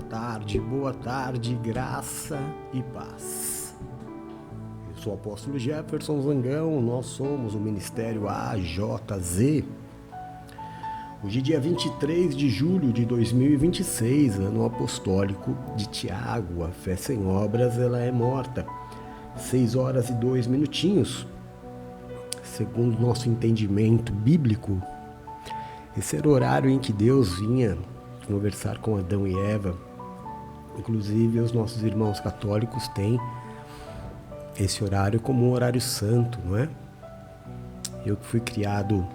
boa tarde, graça e paz. Eu sou o apóstolo Jefferson Zangão, nós somos o Ministério AJZ. Hoje é dia 23 de julho de 2026, ano apostólico de Tiago. A fé sem obras, ela é morta. 6 horas e 2 minutinhos. Segundo nosso entendimento bíblico, esse era o horário em que Deus vinha conversar com Adão e Eva. Inclusive, os nossos irmãos católicos têm esse horário como um horário santo, não é? Eu que fui criado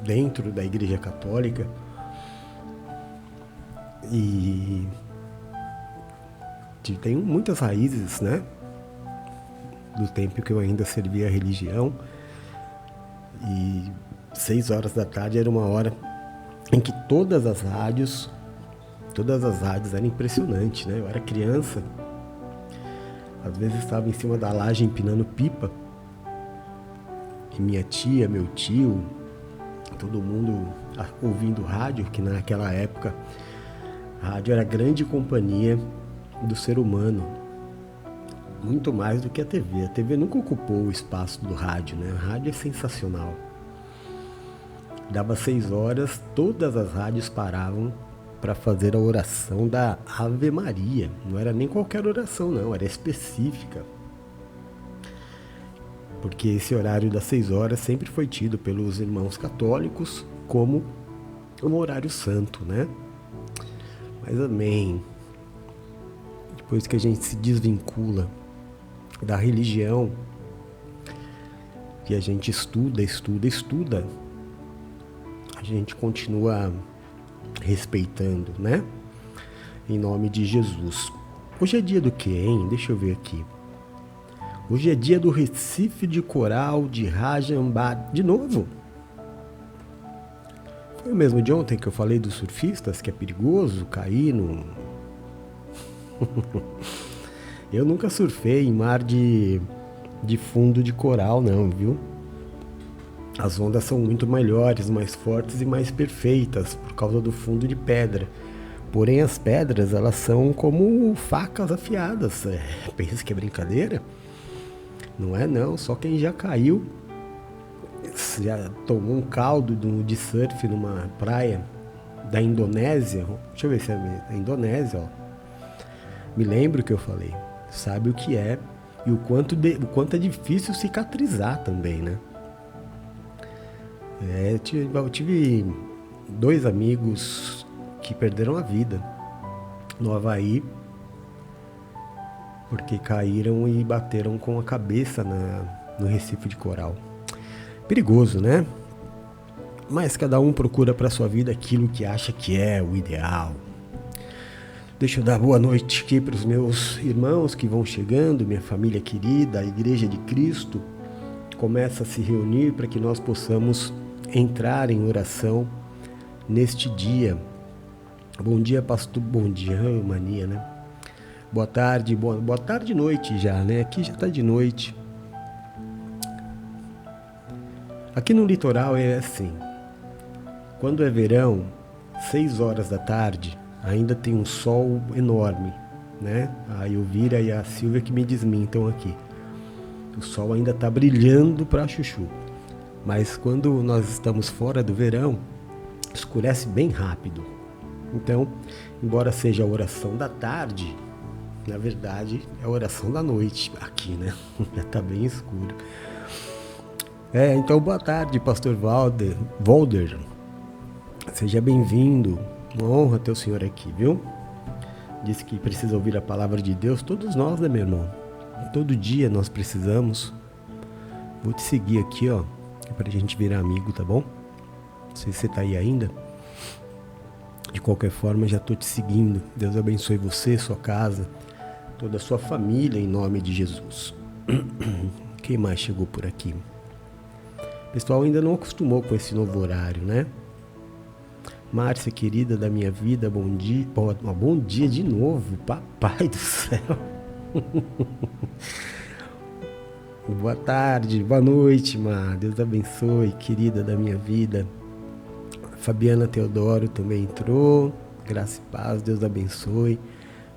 dentro da Igreja Católica e tenho muitas raízes, né? Do tempo que eu ainda servia a religião. E 6 horas da tarde era uma hora em que todas as rádios eram impressionantes, né? Eu era criança, às vezes estava em cima da laje empinando pipa e minha tia, meu tio, todo mundo ouvindo rádio, que naquela época a rádio era a grande companhia do ser humano, muito mais do que a TV. A TV nunca ocupou o espaço do rádio, né? A rádio é sensacional. Dava 6 horas, todas as rádios paravam para fazer a oração da Ave Maria. Não era nem qualquer oração, não, era específica. Porque esse horário das 6 horas sempre foi tido pelos irmãos católicos como um horário santo, né? Mas amém. Depois que a gente se desvincula da religião, que a gente estuda, a gente continua respeitando, né? Em nome de Jesus. Hoje é dia do quê, hein? Deixa eu ver aqui. Hoje é dia do Recife de Coral de Rajambá. De novo? Foi o mesmo de ontem que eu falei dos surfistas, que é perigoso cair no... Eu nunca surfei em mar de fundo de coral, não, viu? As ondas são muito melhores, mais fortes e mais perfeitas por causa do fundo de pedra. Porém, as pedras, elas são como facas afiadas. Pensa que é brincadeira? Não é não, só quem já caiu, já tomou um caldo de surf numa praia da Indonésia. Deixa eu ver se é a Indonésia, ó. Me lembro que eu falei. Sabe o que é e o quanto é difícil cicatrizar também, né? Eu tive 2 amigos que perderam a vida no Havaí porque caíram e bateram com a cabeça no Recife de Coral. Perigoso, né? Mas cada um procura para sua vida aquilo que acha que é o ideal. Deixa eu dar boa noite aqui para os meus irmãos que vão chegando, minha família querida. A Igreja de Cristo começa a se reunir para que nós possamos entrar em oração neste dia. Bom dia, pastor. Bom dia, mania, né? Boa tarde, boa tarde e noite já, né? Aqui já está de noite. Aqui no litoral é assim. Quando é verão, 6 horas da tarde, ainda tem um sol enorme, né? A Elvira e a Silvia que me desmintam aqui. O sol ainda está brilhando para chuchu. Mas quando nós estamos fora do verão, escurece bem rápido. Então, embora seja a oração da tarde, na verdade é a oração da noite aqui, né? Já está bem escuro. Então boa tarde, pastor Walder. Seja bem-vindo. Uma honra ter o senhor aqui, viu? Disse que precisa ouvir a palavra de Deus. Todos nós, né, meu irmão? Todo dia nós precisamos. Vou te seguir aqui, ó, pra gente virar amigo, tá bom? Não sei se você tá aí ainda. De qualquer forma, já tô te seguindo. Deus abençoe você, sua casa, toda a sua família, em nome de Jesus. Quem mais chegou por aqui? O pessoal ainda não acostumou com esse novo horário, né? Márcia, querida da minha vida, bom dia. Bom dia de novo, papai do céu. Boa tarde, boa noite, Mar. Deus abençoe, querida da minha vida. Fabiana Teodoro também entrou. graça e paz, Deus abençoe.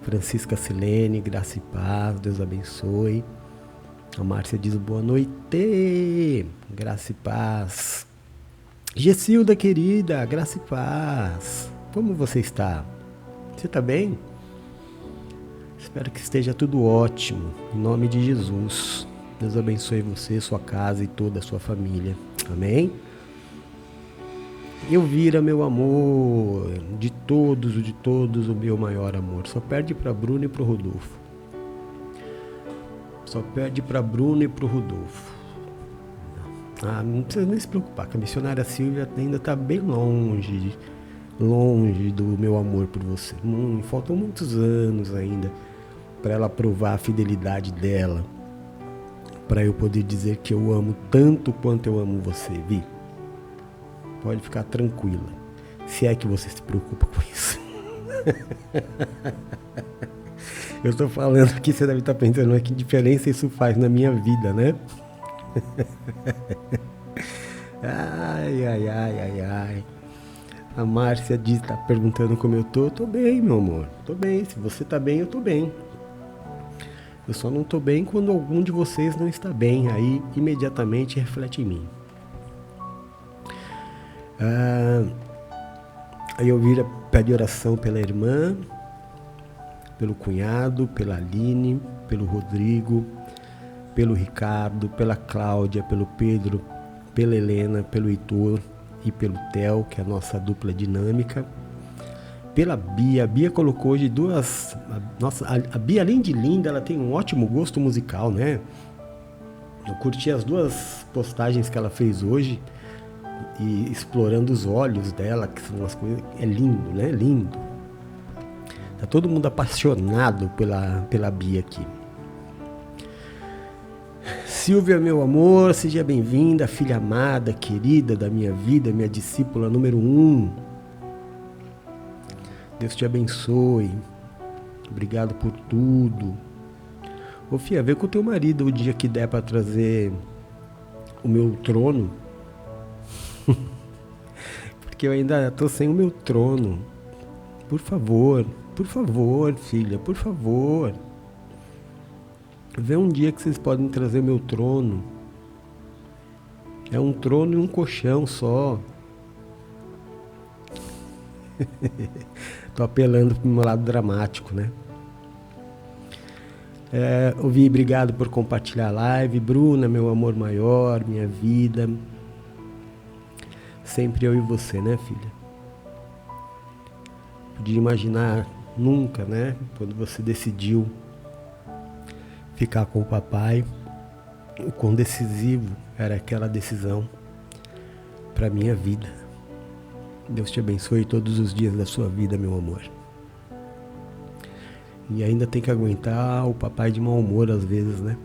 Francisca Silene, graça e paz, Deus abençoe. A Márcia diz boa noite, graça e paz. Gessilda querida, graça e paz. Como você está? Você está bem? Espero que esteja tudo ótimo, em nome de Jesus. Deus abençoe você, sua casa e toda a sua família. Amém? Elvira, meu amor, de todos, o meu maior amor. Só perde para Bruno e para o Rodolfo. Só perde para Bruno e para o Rodolfo. Não precisa nem se preocupar, que a missionária Silvia ainda está bem longe do meu amor por você. Faltam muitos anos ainda para ela provar a fidelidade dela, para eu poder dizer que eu amo tanto quanto eu amo você, Vi. Pode ficar tranquila, se é que você se preocupa com isso. Eu estou falando que você deve estar pensando, mas que diferença isso faz na minha vida, né? Ai. A Márcia está perguntando como eu tô. Tô bem, meu amor. Tô bem. Se você tá bem, eu tô bem. Eu só não tô bem quando algum de vocês não está bem. Aí imediatamente reflete em mim. Aí eu vira pede oração pela irmã, pelo cunhado, pela Aline, pelo Rodrigo, pelo Ricardo, pela Cláudia, pelo Pedro, pela Helena, pelo Heitor e pelo Theo, que é a nossa dupla dinâmica. Pela Bia. A Bia colocou hoje duas... A Bia, além de linda, ela tem um ótimo gosto musical, né? Eu curti as duas postagens que ela fez hoje, e explorando os olhos dela, que são umas coisas... É lindo, né? Lindo. Tá todo mundo apaixonado pela Bia aqui. Silvia, meu amor, seja bem-vinda, filha amada, querida da minha vida, minha discípula número 1. Deus te abençoe. Obrigado por tudo. Ô filha, vê com o teu marido o dia que der pra trazer o meu trono. Porque eu ainda tô sem o meu trono. Por favor, filha, por favor. Vê um dia que vocês podem trazer meu trono. É um trono e um colchão só. Tô apelando pro meu lado dramático, né? Ouvi, obrigado por compartilhar a live. Bruna, meu amor maior, minha vida. Sempre eu e você, né, filha? Podia imaginar nunca, né? Quando você decidiu ficar com o papai, o quão decisivo era aquela decisão para minha vida. Deus te abençoe todos os dias da sua vida, meu amor. E ainda tem que aguentar o papai de mau humor às vezes, né?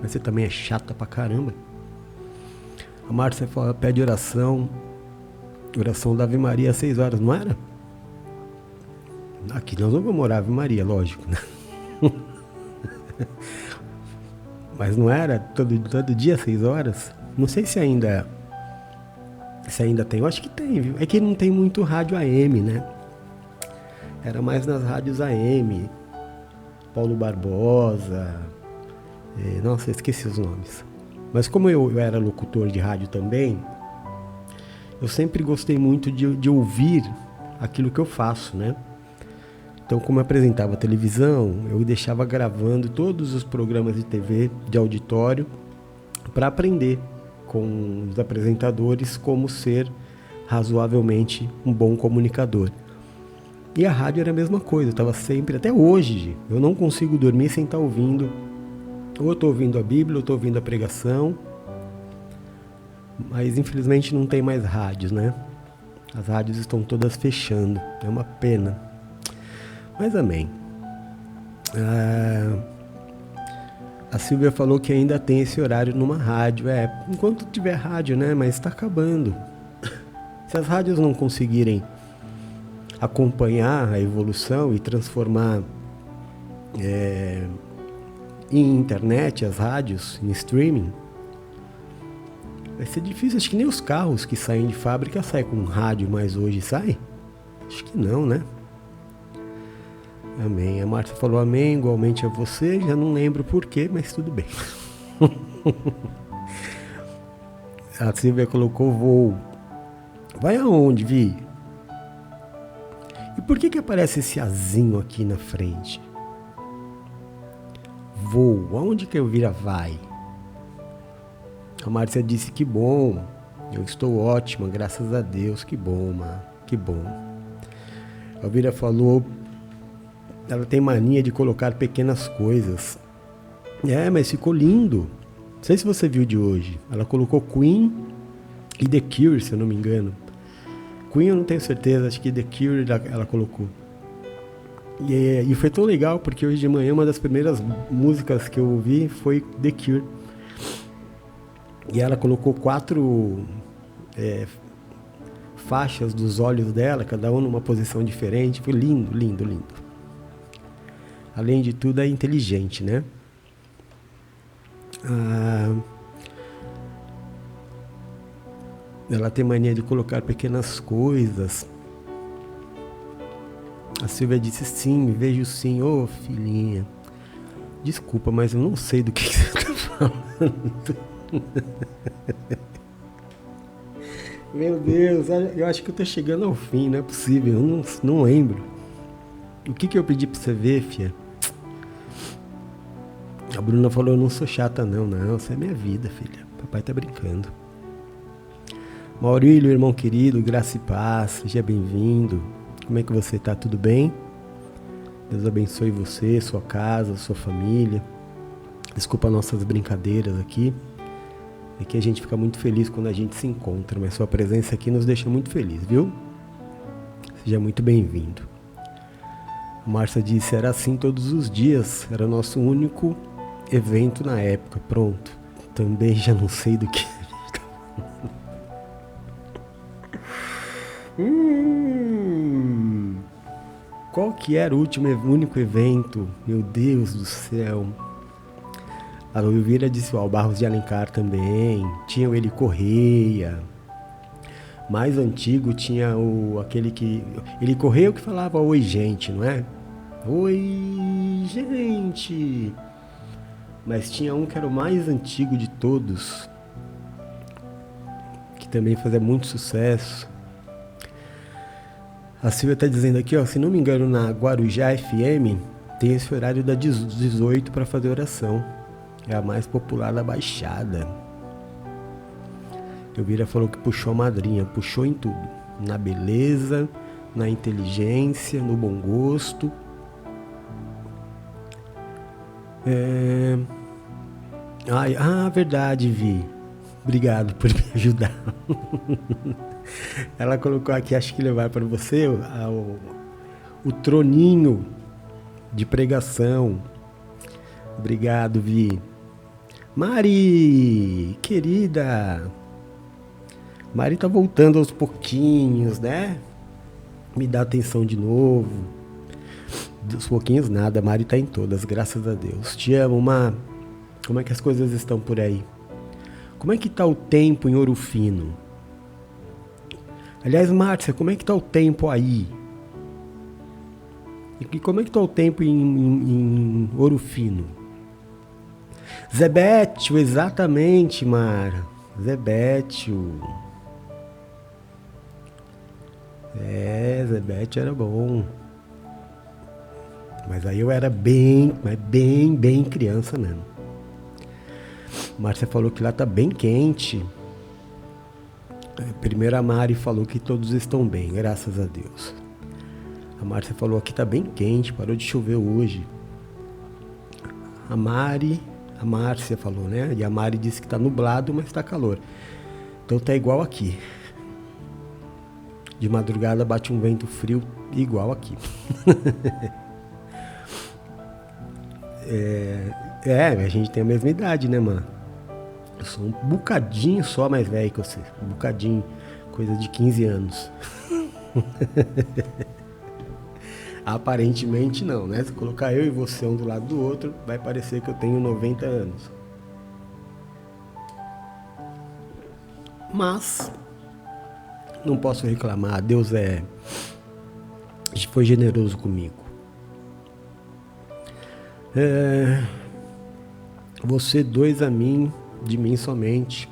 Mas você também é chata pra caramba. A Márcia pede oração da Ave Maria às 6 horas, não era? Aqui nós não vamos orar Ave Maria, lógico, né? Mas não era todo dia às 6 horas? Não sei se ainda tem, eu acho que tem, viu? É que não tem muito rádio AM, né? Era mais nas rádios AM, Paulo Barbosa, nossa, esqueci os nomes. Mas como eu era locutor de rádio também, eu sempre gostei muito de ouvir aquilo que eu faço, né? Então, como eu apresentava televisão, eu deixava gravando todos os programas de TV, de auditório, para aprender com os apresentadores como ser razoavelmente um bom comunicador. E a rádio era a mesma coisa, eu estava sempre, até hoje, eu não consigo dormir sem estar ouvindo, ou eu estou ouvindo a Bíblia, ou estou ouvindo a pregação, mas infelizmente não tem mais rádios, né? As rádios estão todas fechando, é uma pena. Mas amém. A Silvia falou que ainda tem esse horário numa rádio. Enquanto tiver rádio, né? Mas está acabando. Se as rádios não conseguirem acompanhar a evolução e transformar em internet as rádios, em streaming, vai ser difícil. Acho que nem os carros que saem de fábrica saem com rádio mais hoje, sai? Acho que não, né? Amém. A Márcia falou amém, igualmente a você. Já não lembro porquê, mas tudo bem. A Silvia colocou voo. Vai aonde, Vi? E por que aparece esse azinho aqui na frente? Voo. Aonde que a Elvira vai? A Márcia disse que bom. Eu estou ótima, graças a Deus. Que bom, Mar. Que bom. A Elvira falou... Ela tem mania de colocar pequenas coisas. Mas ficou lindo. Não sei se você viu de hoje. Ela colocou Queen e The Cure, se eu não me engano. Queen eu não tenho certeza, acho que The Cure ela colocou. E foi tão legal, porque hoje de manhã uma das primeiras músicas que eu ouvi foi The Cure. E ela colocou 4 faixas dos olhos dela, cada um numa posição diferente. Foi lindo, lindo, lindo. Além de tudo, é inteligente, né? Ela tem mania de colocar pequenas coisas. A Silvia disse sim, vejo sim. Ô, filhinha. Desculpa, mas eu não sei do que você está falando. Meu Deus, eu acho que eu tô chegando ao fim, não é possível, eu não lembro. O que eu pedi pra você ver, fia? A Bruna falou, eu não sou chata não, você é minha vida, filha. Papai tá brincando. Maurílio, irmão querido, graça e paz, seja bem-vindo. Como é que você tá? Tudo bem? Deus abençoe você, sua casa, sua família. Desculpa nossas brincadeiras aqui. É que a gente fica muito feliz quando a gente se encontra, mas sua presença aqui nos deixa muito feliz, viu? Seja muito bem-vindo. A Márcia disse, era assim todos os dias, era nosso único evento na época. Pronto, também já não sei do que a gente tá falando. Qual que era o único evento? Meu Deus do céu. A Elvira disse, o Barros de Alencar também. Tinha o Eli Correia. Mais antigo tinha aquele que... Eli Correia que falava oi gente, não é? Oi gente. Mas tinha um que era o mais antigo de todos. Que também fazia muito sucesso. A Silvia está dizendo aqui, ó, se não me engano, na Guarujá FM tem esse horário das 18 para fazer oração. É a mais popular da Baixada. Elvira falou que puxou a madrinha, puxou em tudo. Na beleza, na inteligência, no bom gosto. Verdade, Vi. Obrigado por me ajudar. Ela colocou aqui, acho que levar para você o troninho de pregação. Obrigado, Vi. Mari, querida. Mari tá voltando aos pouquinhos, né? Me dá atenção de novo. Dos pouquinhos nada, Mari tá em todas, graças a Deus. Te amo, Mar. Como é que as coisas estão por aí? Como é que tá o tempo em Ouro Fino? Aliás, Márcia, como é que tá o tempo aí? E como é que tá o tempo em Ouro Fino? Zebétio, exatamente, Mara. Zebétio. Zebétio era bom. Mas aí eu era bem criança mesmo. Márcia falou que lá tá bem quente. Primeiro a Mari falou que todos estão bem, graças a Deus. A Márcia falou que tá bem quente, parou de chover hoje. A Márcia falou, né? E a Mari disse que tá nublado, mas tá calor. Então tá igual aqui. De madrugada bate um vento frio igual aqui. A gente tem a mesma idade, né, mano? Eu sou um bocadinho só mais velho que você. Um bocadinho. Coisa de 15 anos. Aparentemente não, né? Se colocar eu e você um do lado do outro, vai parecer que eu tenho 90 anos. Mas não posso reclamar. Deus é foi generoso comigo. Você dois a mim, de mim somente.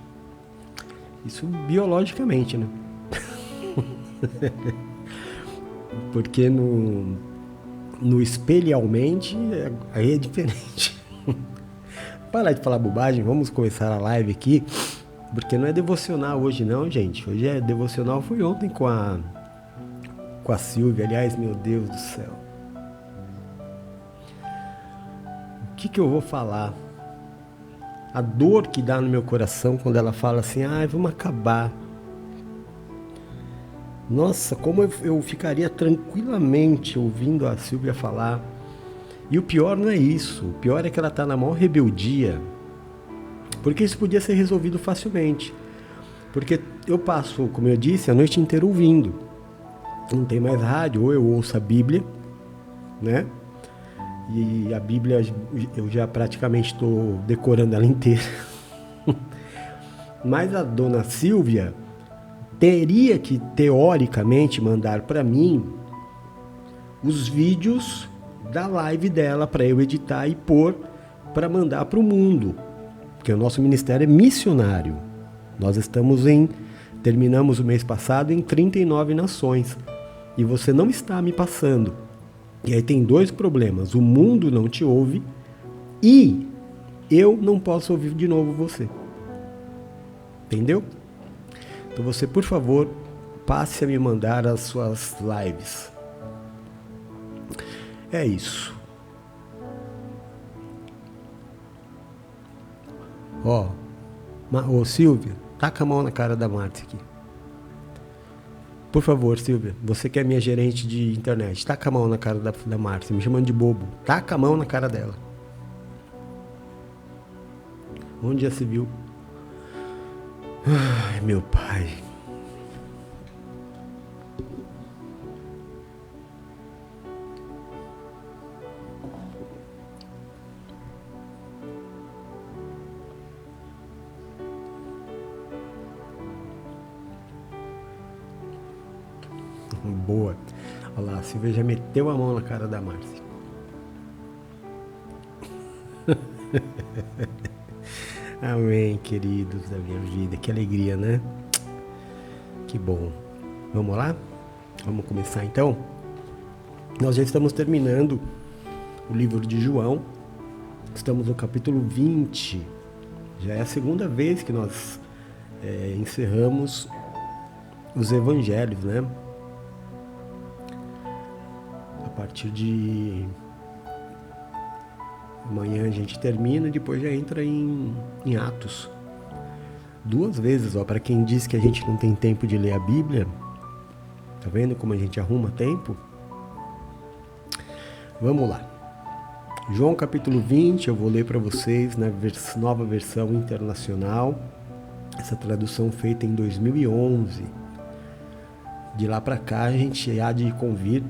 Isso biologicamente, né? Porque no espelhalmente aí é diferente. Parar de falar bobagem, vamos começar a live aqui. Porque não é devocional hoje não, gente. Hoje é devocional, foi ontem com a Silvia. Aliás, meu Deus do céu. O que eu vou falar? A dor que dá no meu coração quando ela fala assim, vamos acabar. Nossa, como eu ficaria tranquilamente ouvindo a Silvia falar. E o pior não é isso. O pior é que ela está na maior rebeldia. Porque isso podia ser resolvido facilmente. Porque eu passo, como eu disse, a noite inteira ouvindo. Não tem mais rádio, ou eu ouço a Bíblia, né? E a Bíblia eu já praticamente estou decorando ela inteira. Mas a dona Silvia teria que, teoricamente, mandar para mim os vídeos da live dela para eu editar e pôr para mandar para o mundo. Porque o nosso ministério é missionário. Nós terminamos o mês passado em 39 nações. E você não está me passando. E aí tem dois problemas. O mundo não te ouve e eu não posso ouvir de novo você. Entendeu? Então você, por favor, passe a me mandar as suas lives. É isso. Ô Silvia, taca a mão na cara da Márcia aqui. Por favor, Silvia, você que é minha gerente de internet, taca a mão na cara da Márcia, me chamando de bobo. Taca a mão na cara dela. Onde já se viu? Ai, meu pai. Boa. Olha lá, a Silvia já meteu a mão na cara da Márcia. Amém, queridos da minha vida. Que alegria, né? Que bom. Vamos lá? Vamos começar então? Nós já estamos terminando o livro de João. Estamos no capítulo 20. Já é a segunda vez que nós encerramos os evangelhos, né? A partir de amanhã a gente termina e depois já entra em Atos. 2 vezes, para quem diz que a gente não tem tempo de ler a Bíblia. Tá vendo como a gente arruma tempo? Vamos lá. João capítulo 20, eu vou ler para vocês na nova versão internacional. Essa tradução feita em 2011. De lá para cá a gente há de convir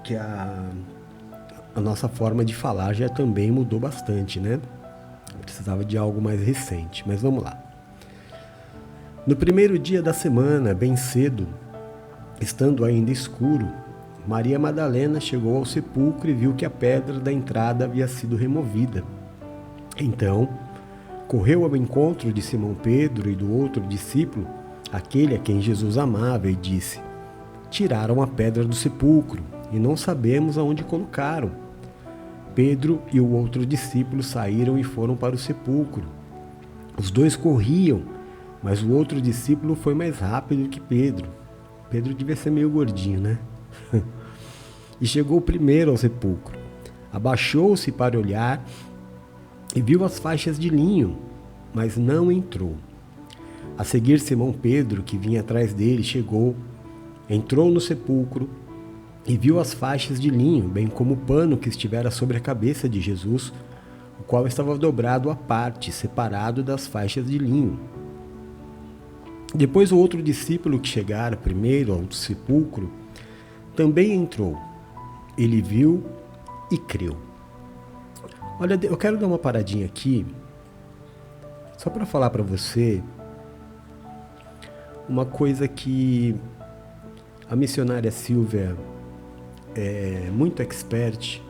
que a nossa forma de falar já também mudou bastante, né? Precisava de algo mais recente, mas vamos lá. No primeiro dia da semana, bem cedo, estando ainda escuro, Maria Madalena chegou ao sepulcro e viu que a pedra da entrada havia sido removida. Então, correu ao encontro de Simão Pedro e do outro discípulo, aquele a quem Jesus amava, e disse: tiraram a pedra do sepulcro e não sabemos aonde colocaram. Pedro e o outro discípulo saíram e foram para o sepulcro. Os dois corriam, mas o outro discípulo foi mais rápido que Pedro. Pedro devia ser meio gordinho, né? E chegou primeiro ao sepulcro. Abaixou-se para olhar e viu as faixas de linho, mas não entrou. A seguir, Simão Pedro, que vinha atrás dele, chegou, entrou no sepulcro e viu as faixas de linho, bem como o pano que estivera sobre a cabeça de Jesus, o qual estava dobrado à parte, separado das faixas de linho. Depois o outro discípulo que chegara primeiro ao sepulcro também entrou. Ele viu e creu. Olha, eu quero dar uma paradinha aqui, só para falar para você uma coisa que A missionária Silvia é muito expert,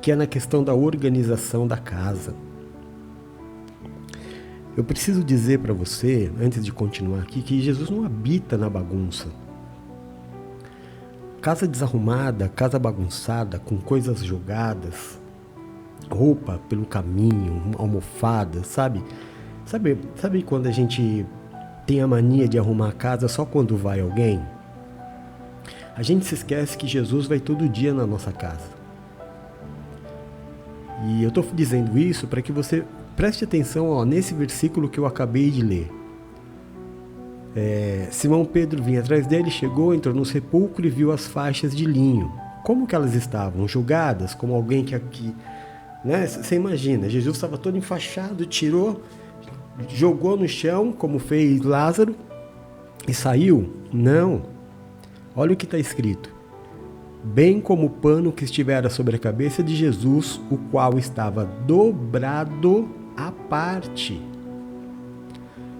que é na questão da organização da casa. Eu preciso dizer para você, antes de continuar aqui, que Jesus não habita na bagunça. Casa desarrumada, casa bagunçada, com coisas jogadas, roupa pelo caminho, almofada, sabe? Sabe quando a gente tem a mania de arrumar a casa só quando vai alguém? A gente se esquece que Jesus vai todo dia na nossa casa. E eu estou dizendo isso para que você preste atenção nesse versículo que eu acabei de ler. Simão Pedro vinha atrás dele, chegou, entrou no sepulcro e viu as faixas de linho. Como que elas estavam? Jogadas, como alguém que aqui... Né? Você imagina, Jesus estava todo enfaixado, tirou, jogou no chão, como fez Lázaro, e saiu? Não. Olha o que está escrito. Bem como o pano que estivera sobre a cabeça de Jesus, o qual estava dobrado à parte,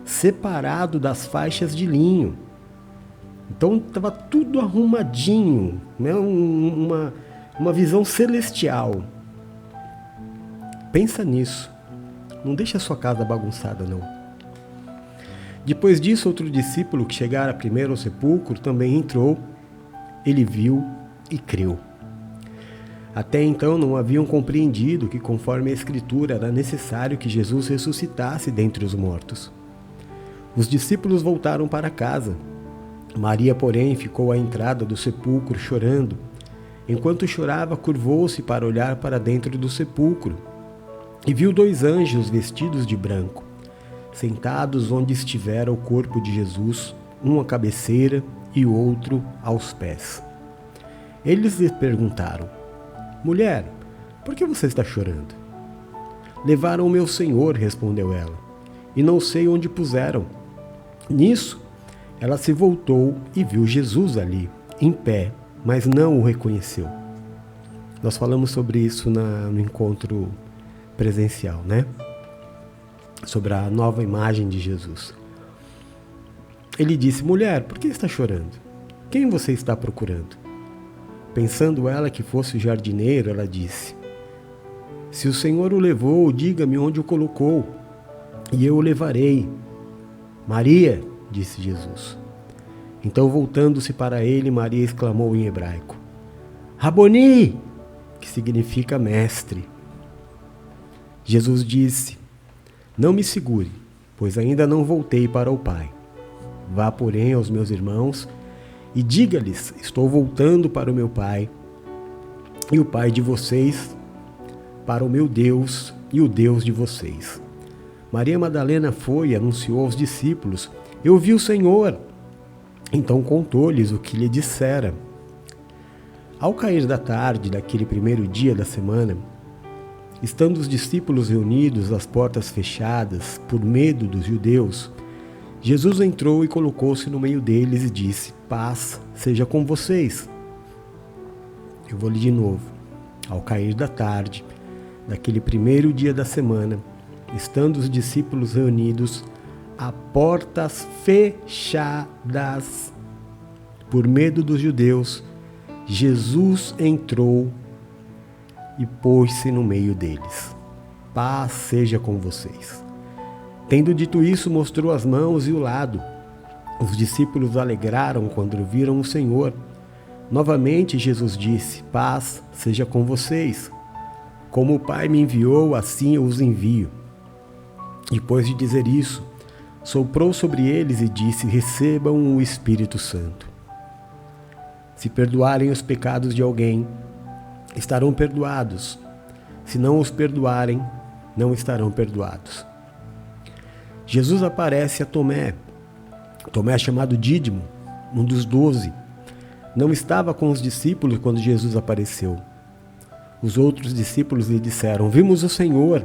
separado das faixas de linho. Então estava tudo arrumadinho, né? uma visão celestial. Pensa nisso. Não deixa a sua casa bagunçada, não. Depois disso, outro discípulo que chegara primeiro ao sepulcro também entrou. Ele viu e creu. Até então não haviam compreendido que, conforme a Escritura, era necessário que Jesus ressuscitasse dentre os mortos. Os discípulos voltaram para casa. Maria, porém, ficou à entrada do sepulcro chorando. Enquanto chorava, curvou-se para olhar para dentro do sepulcro e viu 2 anjos vestidos de branco, sentados onde estivera o corpo de Jesus, um à cabeceira e o outro aos pés. Eles lhe perguntaram: Mulher, por que você está chorando? Levaram o meu Senhor, respondeu ela, e não sei onde puseram. Nisso, ela se voltou e viu Jesus ali, em pé, mas não o reconheceu. Nós falamos sobre isso no encontro presencial, né? Sobre a nova imagem de Jesus. Ele disse: Mulher, por que está chorando? Quem você está procurando? Pensando ela que fosse o jardineiro, ela disse: Se o Senhor o levou, diga-me onde o colocou, e eu o levarei. Maria, disse Jesus. Então, voltando-se para ele, Maria exclamou em hebraico: Raboni, que significa mestre. Jesus disse: Não me segure, pois ainda não voltei para o Pai. Vá, porém, aos meus irmãos e diga-lhes: Estou voltando para o meu Pai e o Pai de vocês, para o meu Deus e o Deus de vocês. Maria Madalena foi e anunciou aos discípulos: Eu vi o Senhor. Então contou-lhes o que lhe dissera. Ao cair da tarde daquele primeiro dia da semana, estando os discípulos reunidos, as portas fechadas, por medo dos judeus, Jesus entrou e colocou-se no meio deles e disse: Paz seja com vocês. Eu vou ler de novo. Ao cair da tarde, daquele primeiro dia da semana, estando os discípulos reunidos, a portas fechadas, por medo dos judeus, Jesus entrou e pôs-se no meio deles. Paz seja com vocês. Tendo dito isso, mostrou as mãos e o lado. Os discípulos alegraram quando viram o Senhor. Novamente Jesus disse: Paz seja com vocês. Como o Pai me enviou, assim eu os envio. Depois de dizer isso, soprou sobre eles e disse: Recebam o Espírito Santo. Se perdoarem os pecados de alguém, estarão perdoados. Se não os perdoarem, não estarão perdoados. Jesus aparece a Tomé. Tomé é chamado Dídimo, um dos 12. Não estava com os discípulos quando Jesus apareceu. Os outros discípulos lhe disseram: Vimos o Senhor.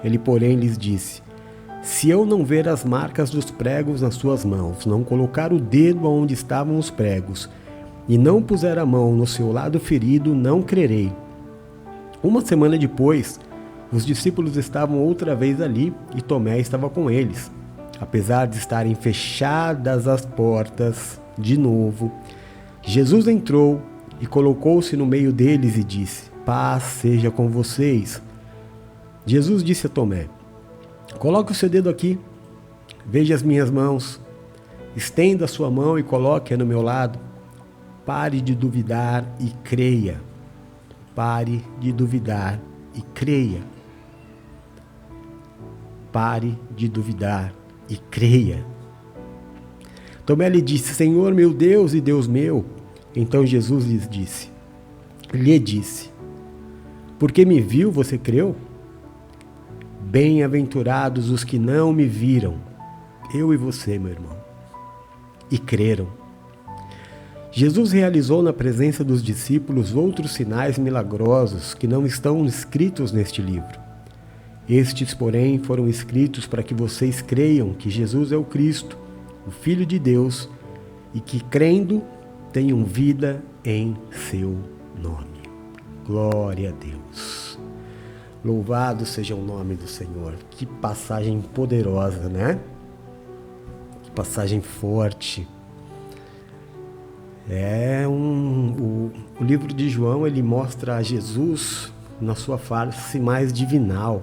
Ele, porém, lhes disse: Se eu não ver as marcas dos pregos nas suas mãos, não colocar o dedo onde estavam os pregos, e não puser a mão no seu lado ferido, não crerei. Uma semana depois, os discípulos estavam outra vez ali e Tomé estava com eles. Apesar de estarem fechadas as portas, De novo. Jesus entrou e colocou-se no meio deles e disse: paz seja com vocês. Jesus disse a Tomé: coloque o seu dedo aqui, veja as minhas mãos, estenda a sua mão e coloque-a no meu lado. Pare de duvidar e creia. Pare de duvidar e creia. Pare de duvidar e creia. Tomé lhe disse: Senhor meu Deus e Deus meu. Então Jesus lhe disse: porque me viu, você creu? Bem-aventurados os que não me viram, eu e você, meu irmão, e creram. Jesus realizou na presença dos discípulos outros sinais milagrosos que não estão escritos neste livro. Estes, porém, foram escritos para que vocês creiam que Jesus é o Cristo, o Filho de Deus, e que, crendo, tenham vida em seu nome. Glória a Deus. Louvado seja o nome do Senhor. Que passagem poderosa, né? Que passagem forte. O livro de João, ele mostra a Jesus na sua face mais divinal.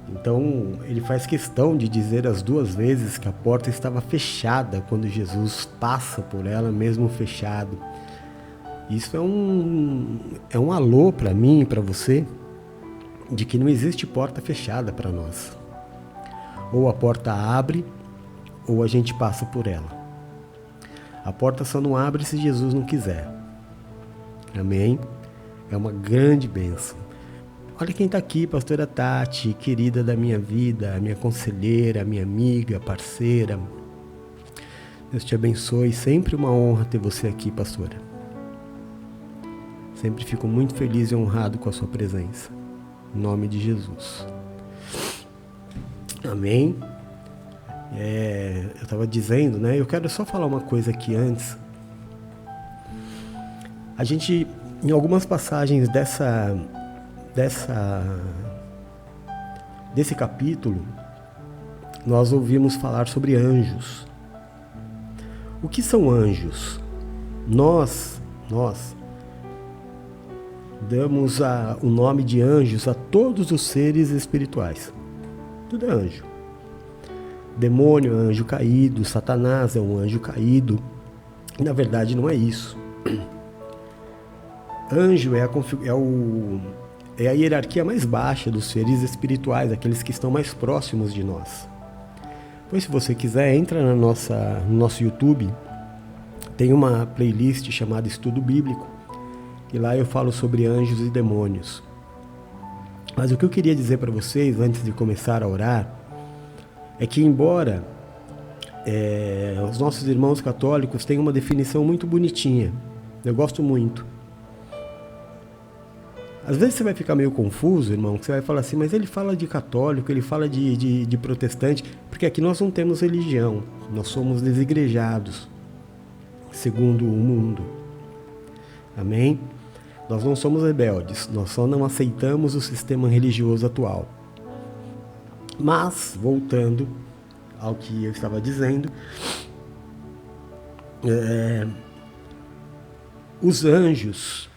Então, ele faz questão de dizer as duas vezes que a porta estava fechada quando Jesus passa por ela, mesmo fechado. Isso é um alô para mim e para você, de que não existe porta fechada para nós. Ou a porta abre, ou a gente passa por ela. A porta só não abre se Jesus não quiser. Amém? É uma grande bênção. Olha quem está aqui, pastora Tati, querida da minha vida, minha conselheira, minha amiga, parceira. Deus te abençoe, sempre uma honra ter você aqui, pastora. Sempre fico muito feliz e honrado com a sua presença. Em nome de Jesus. Amém? Eu estava dizendo, né? Eu quero só falar uma coisa aqui antes. A gente, em algumas passagens desse capítulo, nós ouvimos falar sobre anjos. O que são anjos? Nós damos o nome de anjos a todos os seres espirituais. Tudo é anjo. Demônio é um anjo caído, Satanás é um anjo caído. Na verdade, não é isso. Anjo é a hierarquia mais baixa dos seres espirituais, aqueles que estão mais próximos de nós. Pois, se você quiser, entra no nosso YouTube. Tem uma playlist chamada Estudo Bíblico, e lá eu falo sobre anjos e demônios. Mas o que eu queria dizer para vocês, antes de começar a orar, é que embora os nossos irmãos católicos tenham uma definição muito bonitinha, eu gosto muito. Às vezes você vai ficar meio confuso, irmão, que você vai falar assim, mas ele fala de católico, ele fala de protestante, porque aqui nós não temos religião, nós somos desigrejados, segundo o mundo. Amém? Nós não somos rebeldes, nós só não aceitamos o sistema religioso atual. Mas, voltando ao que eu estava dizendo, os anjos,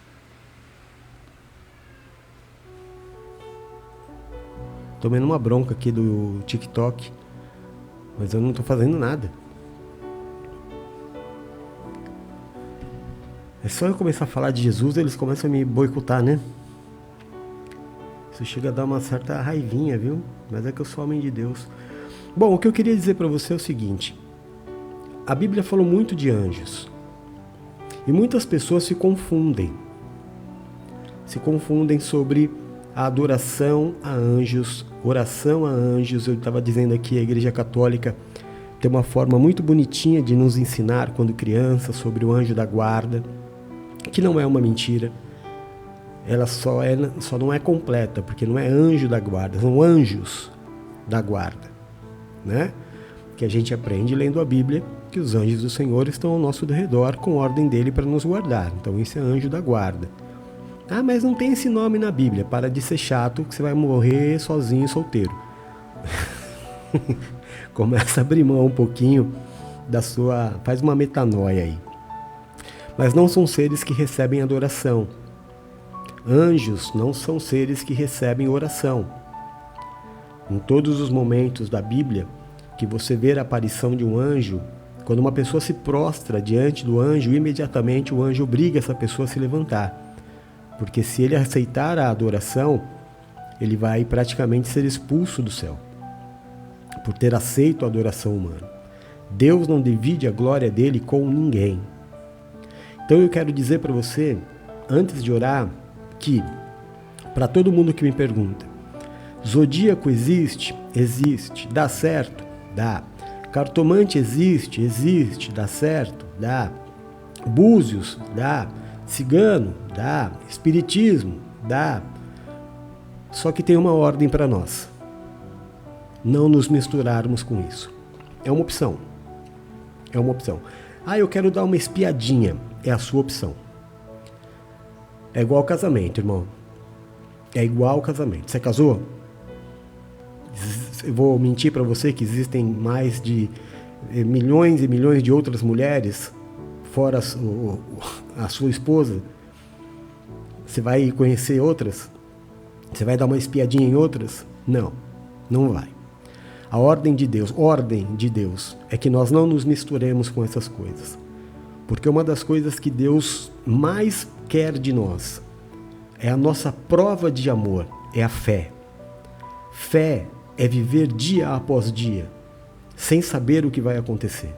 tomando uma bronca aqui do TikTok, mas eu não estou fazendo nada. É só eu começar a falar de Jesus, eles começam a me boicotar, né? Isso chega a dar uma certa raivinha, viu? Mas é que eu sou homem de Deus. Bom, o que eu queria dizer para você é o seguinte. A Bíblia falou muito de anjos. E muitas pessoas se confundem. Se confundem sobre a adoração a anjos, oração a anjos. Eu estava dizendo aqui, a Igreja Católica tem uma forma muito bonitinha de nos ensinar, quando criança, sobre o anjo da guarda, que não é uma mentira. Ela só não é completa, porque não é anjo da guarda, são anjos da guarda, né? Que a gente aprende lendo a Bíblia, que os anjos do Senhor estão ao nosso redor com ordem dele para nos guardar. Então isso é anjo da guarda. Ah, mas não tem esse nome na Bíblia. Para de ser chato, que você vai morrer sozinho, solteiro. Começa a abrir mão um pouquinho faz uma metanoia aí. Mas não são seres que recebem adoração. Anjos não são seres que recebem oração. Em todos os momentos da Bíblia que você vê a aparição de um anjo, quando uma pessoa se prostra diante do anjo, imediatamente o anjo obriga essa pessoa a se levantar. Porque se ele aceitar a adoração, ele vai praticamente ser expulso do céu, por ter aceito a adoração humana. Deus não divide a glória dele com ninguém. Então eu quero dizer para você, antes de orar, que, para todo mundo que me pergunta, zodíaco existe? Existe. Dá certo? Dá. Cartomante existe? Existe. Dá certo? Dá. Búzios? Dá. Cigano? Dá. Espiritismo? Dá. Só que tem uma ordem para nós. Não nos misturarmos com isso. É uma opção. É uma opção. Ah, eu quero dar uma espiadinha. É a sua opção. É igual ao casamento, irmão. É igual ao casamento. Você casou? Eu vou mentir para você que existem mais de milhões e milhões de outras mulheres, fora a sua esposa. Você vai conhecer outras? Você vai dar uma espiadinha em outras? Não, não vai. A ordem de Deus é que nós não nos misturemos com essas coisas. Porque uma das coisas que Deus mais quer de nós é a nossa prova de amor, é a fé. Fé é viver dia após dia, sem saber o que vai acontecer.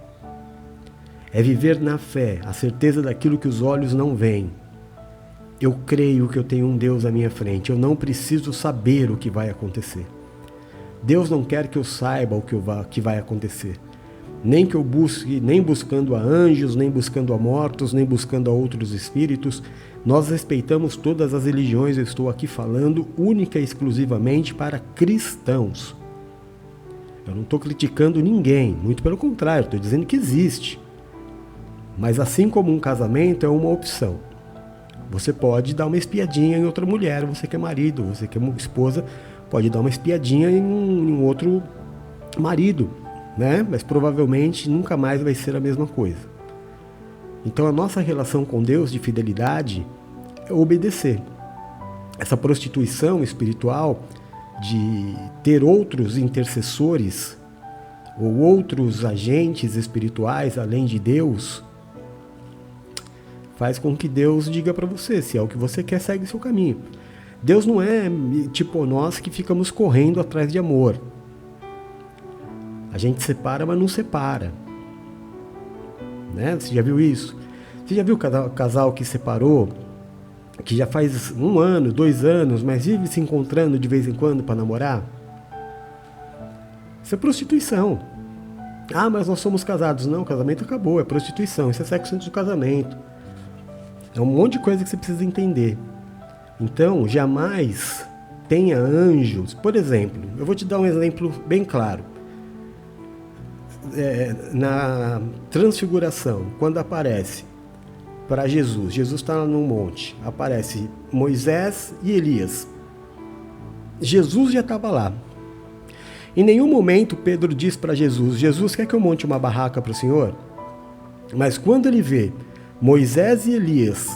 É viver na fé, a certeza daquilo que os olhos não veem. Eu creio que eu tenho um Deus à minha frente, eu não preciso saber o que vai acontecer. Deus não quer que eu saiba o que vai acontecer. Nem que eu busque, nem buscando a anjos, nem buscando a mortos, nem buscando a outros espíritos. Nós respeitamos todas as religiões, eu estou aqui falando única e exclusivamente para cristãos. Eu não estou criticando ninguém, muito pelo contrário, estou dizendo que existe. Mas assim como um casamento é uma opção. Você pode dar uma espiadinha em outra mulher, você que é marido, você que é esposa, pode dar uma espiadinha em um outro marido, né? Mas provavelmente nunca mais vai ser a mesma coisa. Então a nossa relação com Deus de fidelidade é obedecer. Essa prostituição espiritual de ter outros intercessores ou outros agentes espirituais além de Deus faz com que Deus diga para você, se é o que você quer, segue seu caminho. Deus não é tipo nós que ficamos correndo atrás de amor. A gente separa, mas não separa. Né? Você já viu isso? Você já viu o casal que separou, que já faz 1 ano, 2 anos, mas vive se encontrando de vez em quando para namorar? Isso é prostituição. Ah, mas nós somos casados. Não, o casamento acabou, é prostituição. Isso é sexo antes do casamento. É um monte de coisa que você precisa entender. Então, jamais tenha anjos. Por exemplo, eu vou te dar um exemplo bem claro. Na transfiguração, quando aparece para Jesus está lá num monte, aparece Moisés e Elias. Jesus já estava lá. Em nenhum momento Pedro diz para Jesus, Jesus, quer que eu monte uma barraca para o Senhor? Mas quando ele vê Moisés e Elias,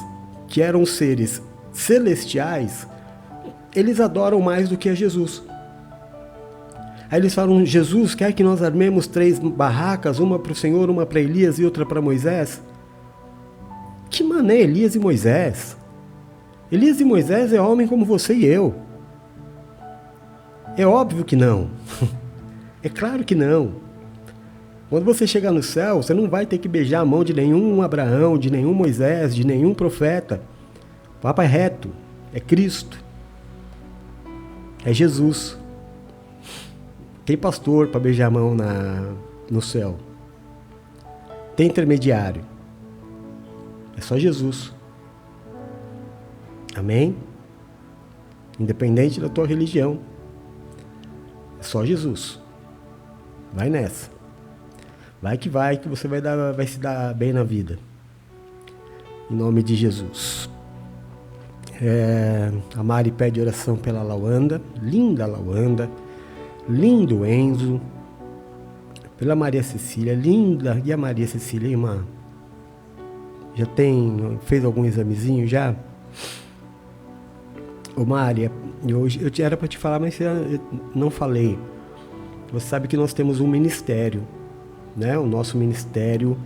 que eram seres celestiais, eles adoram mais do que a Jesus. Aí eles falam, Jesus, quer que nós armemos 3 barracas, uma para o Senhor, uma para Elias e outra para Moisés? Que mané Elias e Moisés? Elias e Moisés é homem como você e eu. É óbvio que não. É claro que não. Quando você chegar no céu, você não vai ter que beijar a mão de nenhum Abraão, de nenhum Moisés, de nenhum profeta. O papo é reto, é Cristo. É Jesus. Tem pastor para beijar a mão no céu. Tem intermediário. É só Jesus. Amém? Independente da tua religião. É só Jesus. Vai nessa. Vai que você vai se dar bem na vida. Em nome de Jesus. A Mari pede oração pela Lawanda. Linda Lawanda. Lindo Enzo. pela Maria Cecília, linda. E a Maria Cecília, irmã? Já fez algum examezinho já? Ô Maria, eu era para te falar, mas eu não falei. Você sabe que nós temos um ministério, né? O nosso ministério,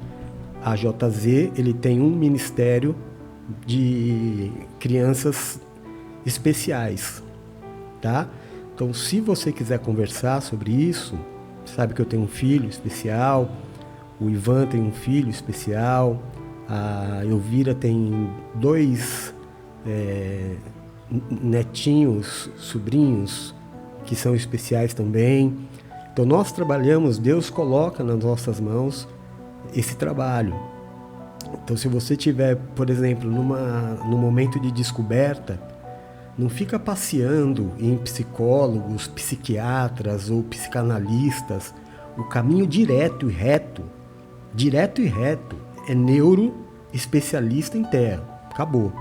a JZ, ele tem um ministério de crianças especiais, tá? Então, se você quiser conversar sobre isso, sabe que eu tenho um filho especial, o Ivan tem um filho especial, a Elvira tem 2 netinhos, sobrinhos, que são especiais também. Então nós trabalhamos, Deus coloca nas nossas mãos esse trabalho. Então se você tiver, por exemplo, num momento de descoberta, não fica passeando em psicólogos, psiquiatras ou psicanalistas. O caminho direto e reto é neuro especialista em terra. Acabou.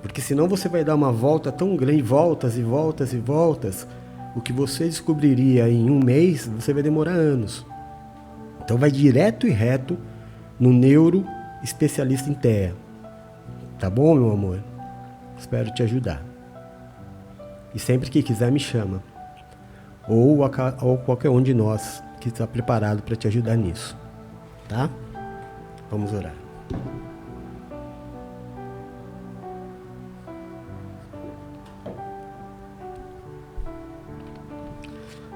Porque senão você vai dar uma volta tão grande, voltas e voltas e voltas. O que você descobriria em um mês, você vai demorar anos. Então vai direto e reto no neuro especialista em terra. Tá bom, meu amor? Espero te ajudar. E sempre que quiser me chama. Ou qualquer um de nós que está preparado para te ajudar nisso. Tá? Vamos orar.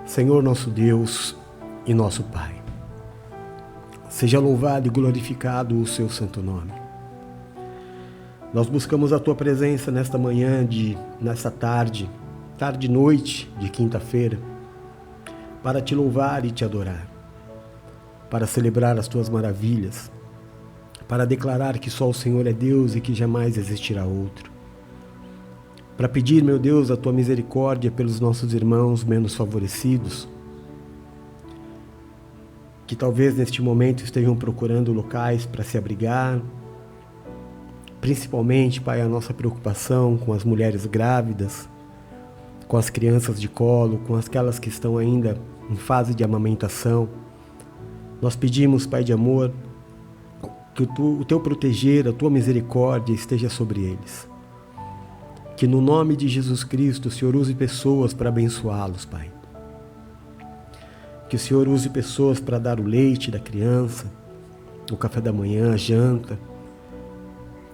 Senhor nosso Deus e nosso Pai, seja louvado e glorificado o seu santo nome. Nós buscamos a tua presença nesta manhã, nessa tarde e noite de quinta-feira, para te louvar e te adorar, para celebrar as tuas maravilhas, para declarar que só o Senhor é Deus e que jamais existirá outro. Para pedir, meu Deus, a tua misericórdia pelos nossos irmãos menos favorecidos, que talvez neste momento estejam procurando locais para se abrigar. Principalmente, Pai, a nossa preocupação com as mulheres grávidas, com as crianças de colo, com aquelas que estão ainda em fase de amamentação. Nós pedimos, Pai de amor, que o teu proteger, a tua misericórdia esteja sobre eles. Que no nome de Jesus Cristo o Senhor use pessoas para abençoá-los, Pai. Que o Senhor use pessoas para dar o leite da criança, o café da manhã, a janta.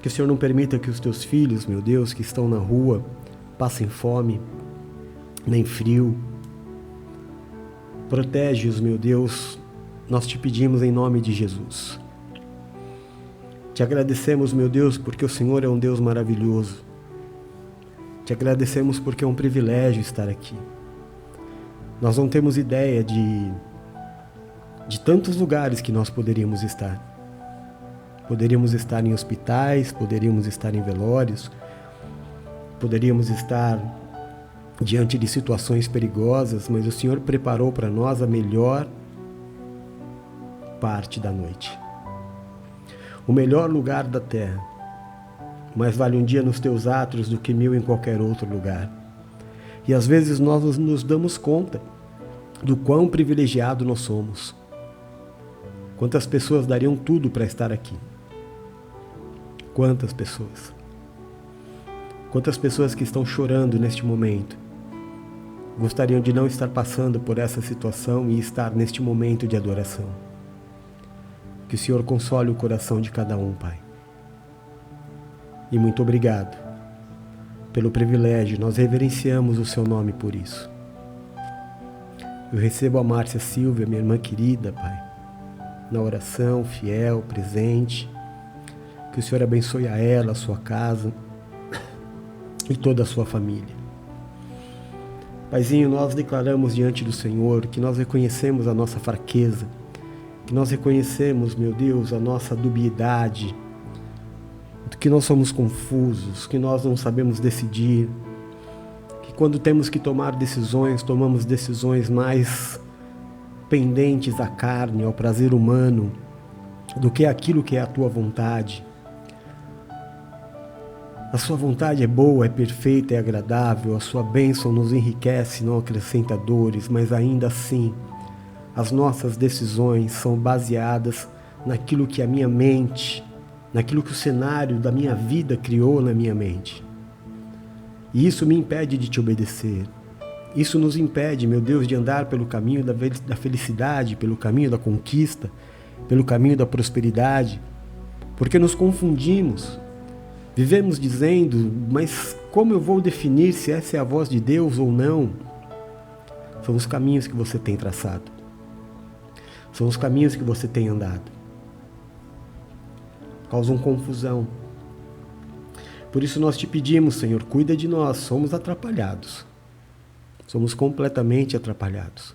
Que o Senhor não permita que os teus filhos, meu Deus, que estão na rua, passem fome, nem frio. Protege-os, meu Deus, nós te pedimos em nome de Jesus. Te agradecemos, meu Deus, porque o Senhor é um Deus maravilhoso. Te agradecemos porque é um privilégio estar aqui. Nós não temos ideia de tantos lugares que nós poderíamos estar. Poderíamos estar em hospitais, poderíamos estar em velórios, poderíamos estar diante de situações perigosas, mas o Senhor preparou para nós a melhor parte da noite. O melhor lugar da terra. Mais vale um dia nos teus átrios do que 1000 em qualquer outro lugar. E às vezes nós nos damos conta do quão privilegiado nós somos. Quantas pessoas dariam tudo para estar aqui? Quantas pessoas? Quantas pessoas que estão chorando neste momento gostariam de não estar passando por essa situação e estar neste momento de adoração? Que o Senhor console o coração de cada um, Pai. E muito obrigado pelo privilégio, nós reverenciamos o seu nome por isso. Eu recebo a Márcia Silvia, minha irmã querida, Pai, na oração, fiel, presente. Que o Senhor abençoe a ela, a sua casa e toda a sua família. Paizinho, nós declaramos diante do Senhor que nós reconhecemos a nossa fraqueza, que nós reconhecemos, meu Deus, a nossa dubiedade, que nós somos confusos, que nós não sabemos decidir, que quando temos que tomar decisões, tomamos decisões mais pendentes à carne, ao prazer humano, do que aquilo que é a tua vontade. A sua vontade é boa, é perfeita, é agradável, a sua bênção nos enriquece, não acrescenta dores, mas ainda assim, as nossas decisões são baseadas naquilo que a minha mente, naquilo que o cenário da minha vida criou na minha mente. E isso me impede de te obedecer. Isso nos impede, meu Deus, de andar pelo caminho da felicidade, pelo caminho da conquista, pelo caminho da prosperidade, porque nos confundimos. Vivemos dizendo, mas como eu vou definir se essa é a voz de Deus ou não? São os caminhos que você tem traçado. São os caminhos que você tem andado. Causam confusão. Por isso nós te pedimos, Senhor, cuida de nós, somos atrapalhados. Somos completamente atrapalhados.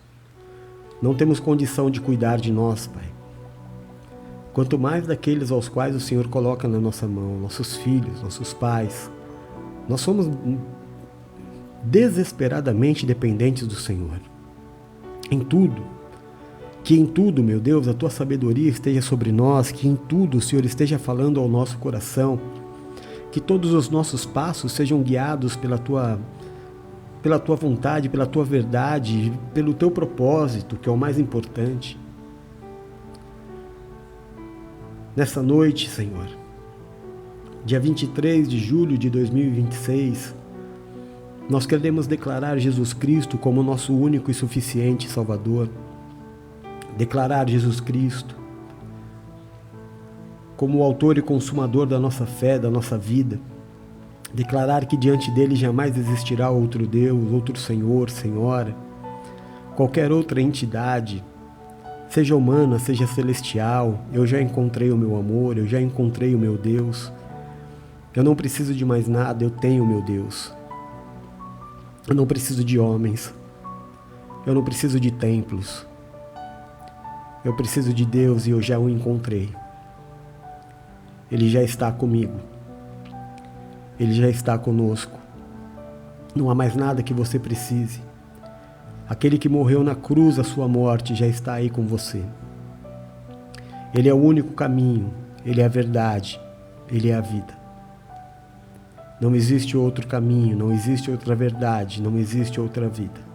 Não temos condição de cuidar de nós, Pai. Quanto mais daqueles aos quais o Senhor coloca na nossa mão, nossos filhos, nossos pais. Nós somos desesperadamente dependentes do Senhor. Em tudo. Que em tudo, meu Deus, a Tua sabedoria esteja sobre nós, que em tudo o Senhor esteja falando ao nosso coração, que todos os nossos passos sejam guiados pela Tua vontade, pela Tua verdade, pelo Teu propósito, que é o mais importante. Nessa noite, Senhor, dia 23 de julho de 2026, nós queremos declarar Jesus Cristo como nosso único e suficiente Salvador. Declarar Jesus Cristo como o autor e consumador da nossa fé, da nossa vida. Declarar que diante dele jamais existirá outro Deus, outro Senhor, Senhora, qualquer outra entidade, seja humana, seja celestial. Eu já encontrei o meu amor, eu já encontrei o meu Deus. Eu não preciso de mais nada, eu tenho o meu Deus. Eu não preciso de homens. Eu não preciso de templos. Eu preciso de Deus e eu já o encontrei. Ele já está comigo. Ele já está conosco. Não há mais nada que você precise. Aquele que morreu na cruz, a sua morte, já está aí com você. Ele é o único caminho, Ele é a verdade, Ele é a vida. Não existe outro caminho, não existe outra verdade, não existe outra vida.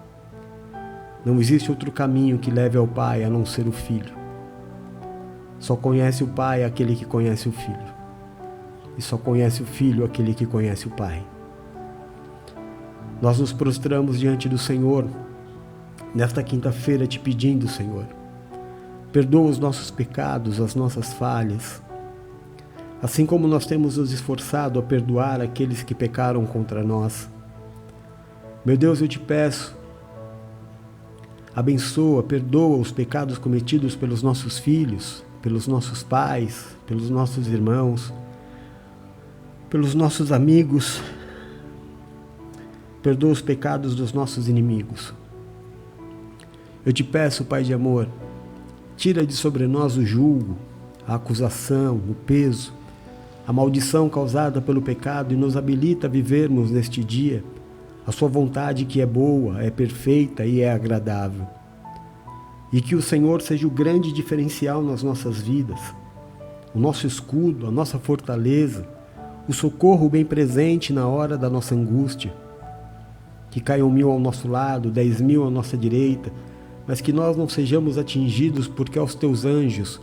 Não existe outro caminho que leve ao Pai a não ser o Filho. Só conhece o Pai aquele que conhece o Filho. E só conhece o Filho aquele que conhece o Pai. Nós nos prostramos diante do Senhor nesta quinta-feira te pedindo, Senhor, perdoa os nossos pecados, as nossas falhas, assim como nós temos nos esforçado a perdoar aqueles que pecaram contra nós. Meu Deus, eu te peço, abençoa, perdoa os pecados cometidos pelos nossos filhos, pelos nossos pais, pelos nossos irmãos, pelos nossos amigos. Perdoa os pecados dos nossos inimigos. Eu te peço, Pai de amor, tira de sobre nós o julgo, a acusação, o peso, a maldição causada pelo pecado e nos habilita a vivermos neste dia a sua vontade, que é boa, é perfeita e é agradável. E que o Senhor seja o grande diferencial nas nossas vidas, o nosso escudo, a nossa fortaleza, o socorro bem presente na hora da nossa angústia. Que caiam 1000 ao nosso lado, 10.000 à nossa direita, mas que nós não sejamos atingidos, porque aos teus anjos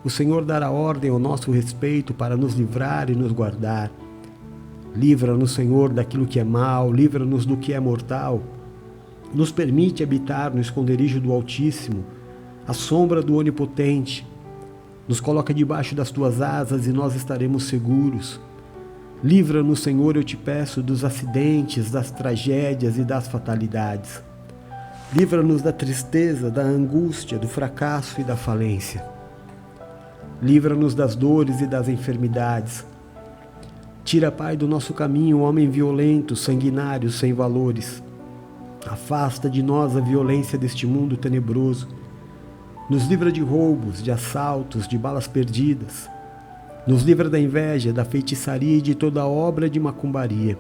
o Senhor dará ordem ao nosso respeito para nos livrar e nos guardar. Livra-nos, Senhor, daquilo que é mal, livra-nos do que é mortal. Nos permite habitar no esconderijo do Altíssimo, à sombra do Onipotente. Nos coloca debaixo das tuas asas e nós estaremos seguros. Livra-nos, Senhor, eu te peço, dos acidentes, das tragédias e das fatalidades. Livra-nos da tristeza, da angústia, do fracasso e da falência. Livra-nos das dores e das enfermidades. Tira, Pai, do nosso caminho o homem violento, sanguinário, sem valores. Afasta de nós a violência deste mundo tenebroso. Nos livra de roubos, de assaltos, de balas perdidas. Nos livra da inveja, da feitiçaria e de toda obra de macumbaria.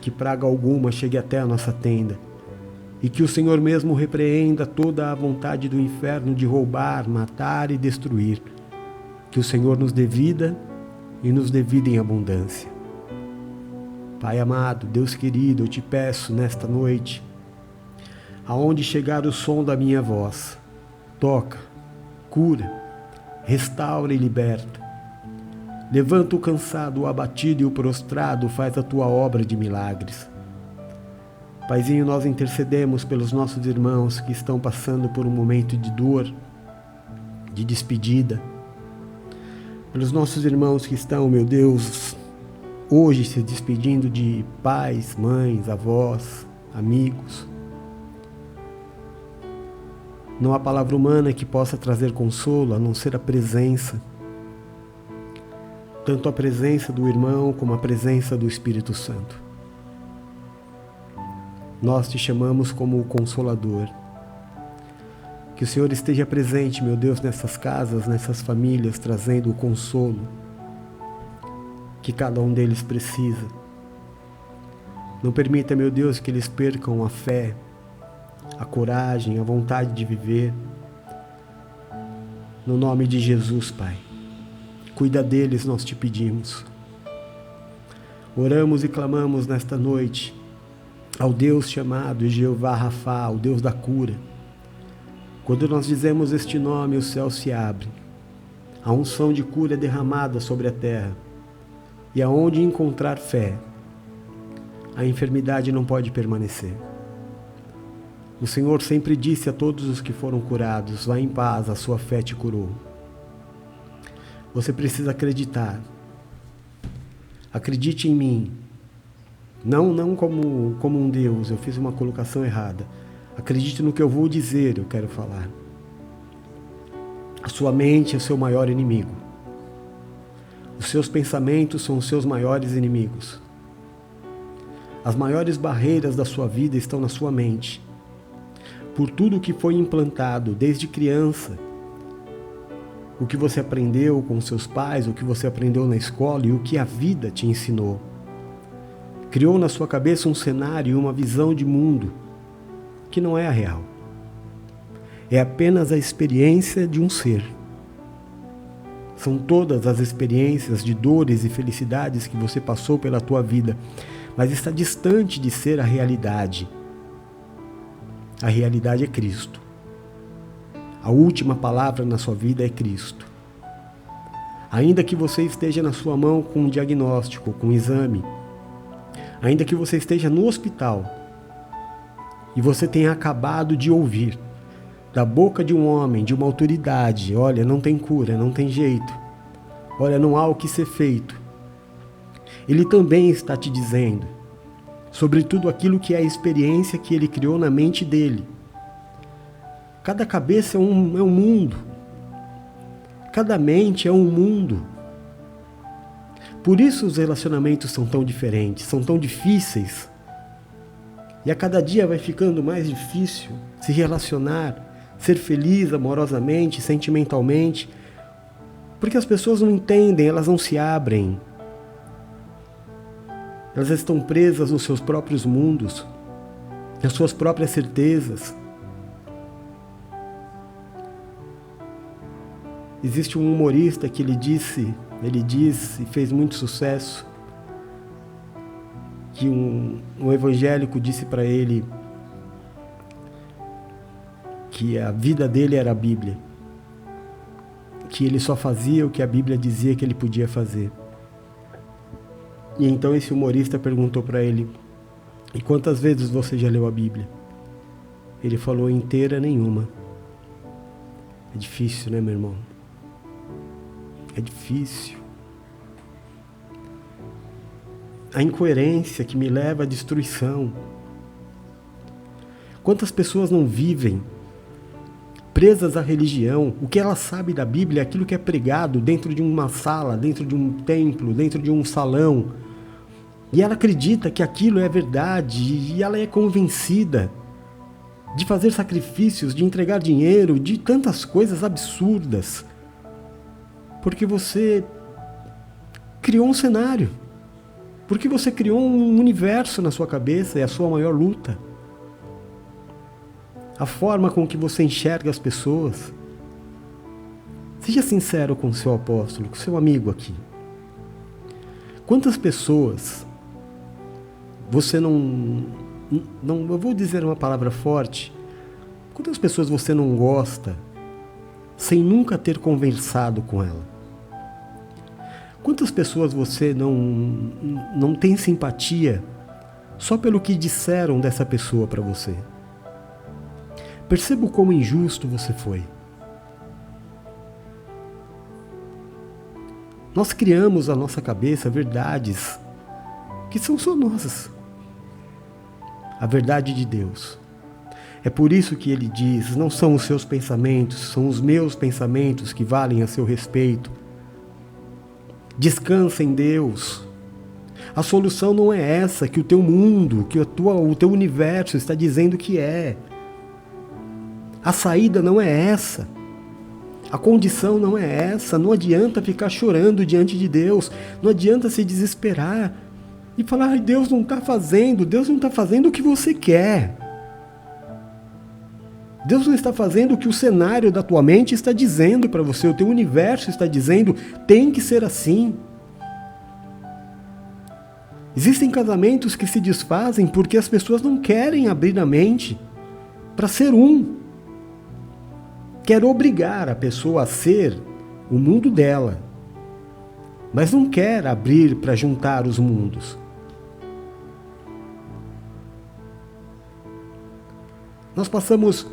Que praga alguma chegue até a nossa tenda. E que o Senhor mesmo repreenda toda a vontade do inferno de roubar, matar e destruir. Que o Senhor nos dê vida e nos dê vida em abundância. Pai amado, Deus querido, eu te peço nesta noite, aonde chegar o som da minha voz, Toca, cura, restaura e liberta. Levanta o cansado, o abatido e o prostrado, faz a tua obra de milagres. Paizinho, nós intercedemos pelos nossos irmãos que estão passando por um momento de dor, de despedida. Pelos nossos irmãos que estão, meu Deus, hoje se despedindo de pais, mães, avós, amigos. Não há palavra humana que possa trazer consolo, a não ser a presença. Tanto a presença do irmão como a presença do Espírito Santo. Nós te chamamos como o Consolador. Que o Senhor esteja presente, meu Deus, nessas casas, nessas famílias, trazendo o consolo que cada um deles precisa. Não permita, meu Deus, que eles percam a fé, a coragem, a vontade de viver. No nome de Jesus, Pai. Cuida deles, nós te pedimos. Oramos e clamamos nesta noite ao Deus chamado Jeová Rafá, o Deus da cura. Quando nós dizemos este nome, o céu se abre. A unção de cura é derramada sobre a terra. E aonde encontrar fé, a enfermidade não pode permanecer. O Senhor sempre disse a todos os que foram curados: vá em paz, a sua fé te curou. Você precisa acreditar. Acredite em mim. Não como um Deus, eu fiz uma colocação errada. Acredite no que eu vou dizer, eu quero falar. A sua mente é o seu maior inimigo. Os seus pensamentos são os seus maiores inimigos. As maiores barreiras da sua vida estão na sua mente. Por tudo o que foi implantado desde criança, o que você aprendeu com seus pais, o que você aprendeu na escola e o que a vida te ensinou. Criou na sua cabeça um cenário e uma visão de mundo que não é a real. É apenas a experiência de um ser. São todas as experiências de dores e felicidades que você passou pela tua vida, mas está distante de ser a realidade. A realidade é Cristo. A última palavra na sua vida é Cristo. Ainda que você esteja na sua mão com um diagnóstico, com um exame, ainda que você esteja no hospital e você tenha acabado de ouvir da boca de um homem, de uma autoridade: olha, não tem cura, não tem jeito, olha, não há o que ser feito. Ele também está te dizendo sobre tudo aquilo que é a experiência que ele criou na mente dele. Cada cabeça é um mundo. Cada mente é um mundo. Por isso os relacionamentos são tão diferentes, são tão difíceis. E a cada dia vai ficando mais difícil se relacionar, ser feliz amorosamente, sentimentalmente, porque as pessoas não entendem, elas não se abrem. Elas estão presas nos seus próprios mundos, nas suas próprias certezas. Existe um humorista que ele disse e fez muito sucesso, que um evangélico disse para ele que a vida dele era a Bíblia, que ele só fazia o que a Bíblia dizia que ele podia fazer. E então esse humorista perguntou para ele: e quantas vezes você já leu a Bíblia? Ele falou: inteira nenhuma. É difícil, né, meu irmão? É difícil. A incoerência que me leva à destruição. Quantas pessoas não vivem presas à religião? O que ela sabe da Bíblia é aquilo que é pregado dentro de uma sala, dentro de um templo, dentro de um salão. E ela acredita que aquilo é verdade e ela é convencida de fazer sacrifícios, de entregar dinheiro, de tantas coisas absurdas. Porque você criou um cenário. Porque você criou um universo na sua cabeça, é a sua maior luta. A forma com que você enxerga as pessoas. Seja sincero com o seu apóstolo, com o seu amigo aqui. Quantas pessoas você não, eu vou dizer uma palavra forte, quantas pessoas você não gosta, sem nunca ter conversado com ela? Quantas pessoas você não tem simpatia só pelo que disseram dessa pessoa para você? Perceba como injusto você foi. Nós criamos na nossa cabeça verdades que são só nossas. A verdade de Deus. É por isso que ele diz, não são os seus pensamentos, são os meus pensamentos que valem a seu respeito. Descansa em Deus. A solução não é essa que o teu mundo, que o teu universo está dizendo que é. A saída não é essa. A condição não é essa. Não adianta ficar chorando diante de Deus. Não adianta se desesperar e falar, Deus não está fazendo o que você quer. Deus não está fazendo o que o cenário da tua mente está dizendo para você, o teu universo está dizendo, tem que ser assim. Existem casamentos que se desfazem porque as pessoas não querem abrir a mente para ser um. Quer obrigar a pessoa a ser o mundo dela, mas não quer abrir para juntar os mundos. Nós passamos...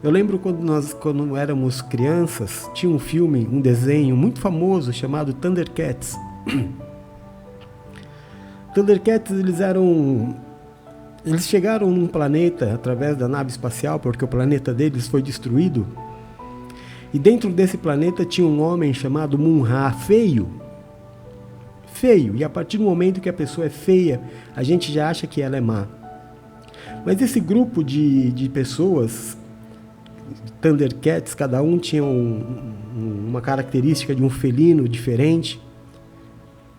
Eu lembro quando éramos crianças, tinha um filme, um desenho muito famoso chamado Thundercats. Thundercats, eles chegaram num planeta através da nave espacial, porque o planeta deles foi destruído. E dentro desse planeta tinha um homem chamado Mun-Ra, feio. Feio. E a partir do momento que a pessoa é feia, a gente já acha que ela é má. Mas esse grupo de pessoas, Thundercats, cada um tinha uma característica de um felino diferente.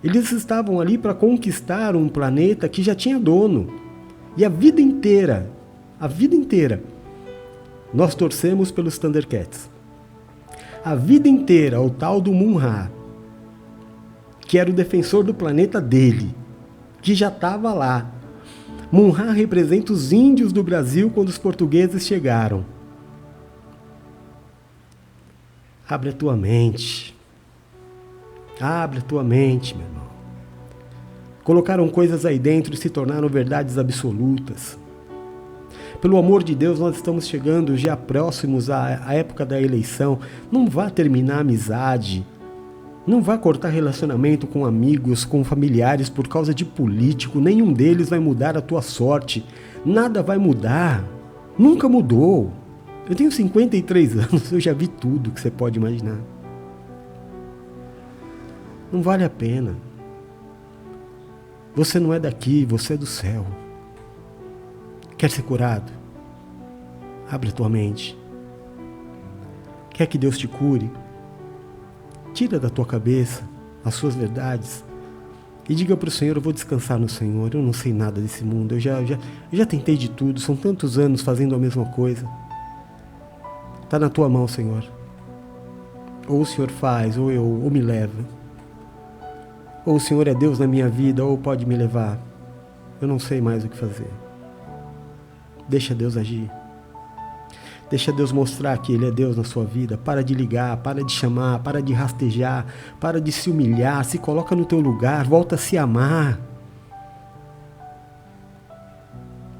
Eles estavam ali para conquistar um planeta que já tinha dono. E a vida inteira, nós torcemos pelos Thundercats. A vida inteira, o tal do Mun-Ra, que era o defensor do planeta dele, que já estava lá. Mun-Ra representa os índios do Brasil quando os portugueses chegaram. Abre a tua mente. Abre a tua mente, meu irmão. Colocaram coisas aí dentro e se tornaram verdades absolutas. Pelo amor de Deus, nós estamos chegando já próximos à época da eleição. Não vá terminar a amizade. Não vá cortar relacionamento com amigos, com familiares por causa de político. Nenhum deles vai mudar a tua sorte. Nada vai mudar. Nunca mudou. Eu tenho 53 anos, eu já vi tudo que você pode imaginar. Não vale a pena. Você não é daqui, você é do céu. Quer ser curado? Abre a tua mente. Quer que Deus te cure? Tira da tua cabeça as suas verdades e diga para o Senhor, eu vou descansar no Senhor, eu não sei nada desse mundo, eu já tentei de tudo, são tantos anos fazendo a mesma coisa. Está na tua mão, Senhor. Ou o Senhor faz, ou me leva. Ou o Senhor é Deus na minha vida, ou pode me levar. Eu não sei mais o que fazer. Deixa Deus agir. Deixa Deus mostrar que Ele é Deus na sua vida. Para de ligar, para de chamar, para de rastejar, para de se humilhar, se coloca no teu lugar, volta a se amar.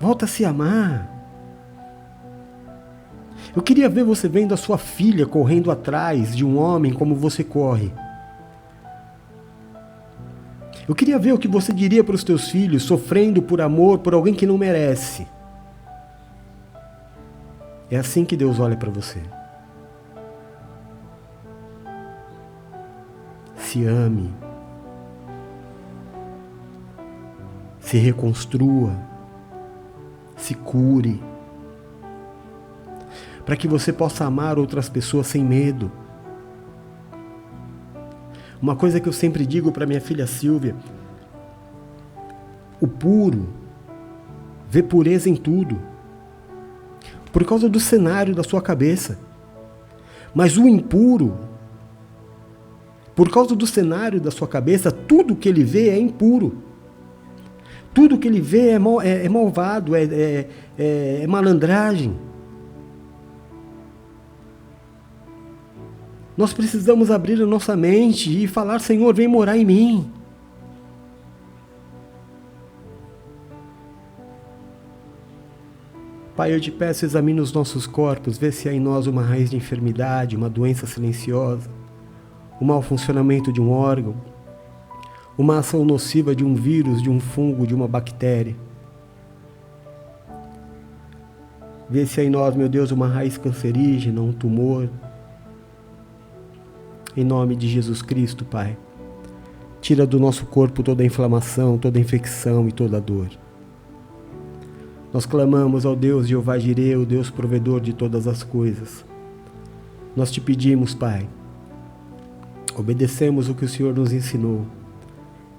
Volta a se amar. Eu queria ver você vendo a sua filha correndo atrás de um homem como você corre. Eu queria ver o que você diria para os teus filhos, sofrendo por amor por alguém que não merece. É assim que Deus olha para você. Se ame. Se reconstrua. Se cure. Para que você possa amar outras pessoas sem medo. Uma coisa que eu sempre digo para minha filha Silvia: o puro vê pureza em tudo, por causa do cenário da sua cabeça. Mas o impuro, por causa do cenário da sua cabeça, tudo que ele vê é impuro. Tudo que ele vê é malvado, é malandragem. Nós precisamos abrir a nossa mente e falar: Senhor, vem morar em mim. Pai, eu te peço, examina os nossos corpos, vê se há em nós uma raiz de enfermidade, uma doença silenciosa, o mau funcionamento de um órgão, uma ação nociva de um vírus, de um fungo, de uma bactéria. Vê se há em nós, meu Deus, uma raiz cancerígena, um tumor. Em nome de Jesus Cristo, Pai, tira do nosso corpo toda a inflamação, toda a infecção e toda a dor. Nós clamamos ao Deus Jeová Jireh, o Deus provedor de todas as coisas. Nós te pedimos, Pai, obedecemos o que o Senhor nos ensinou.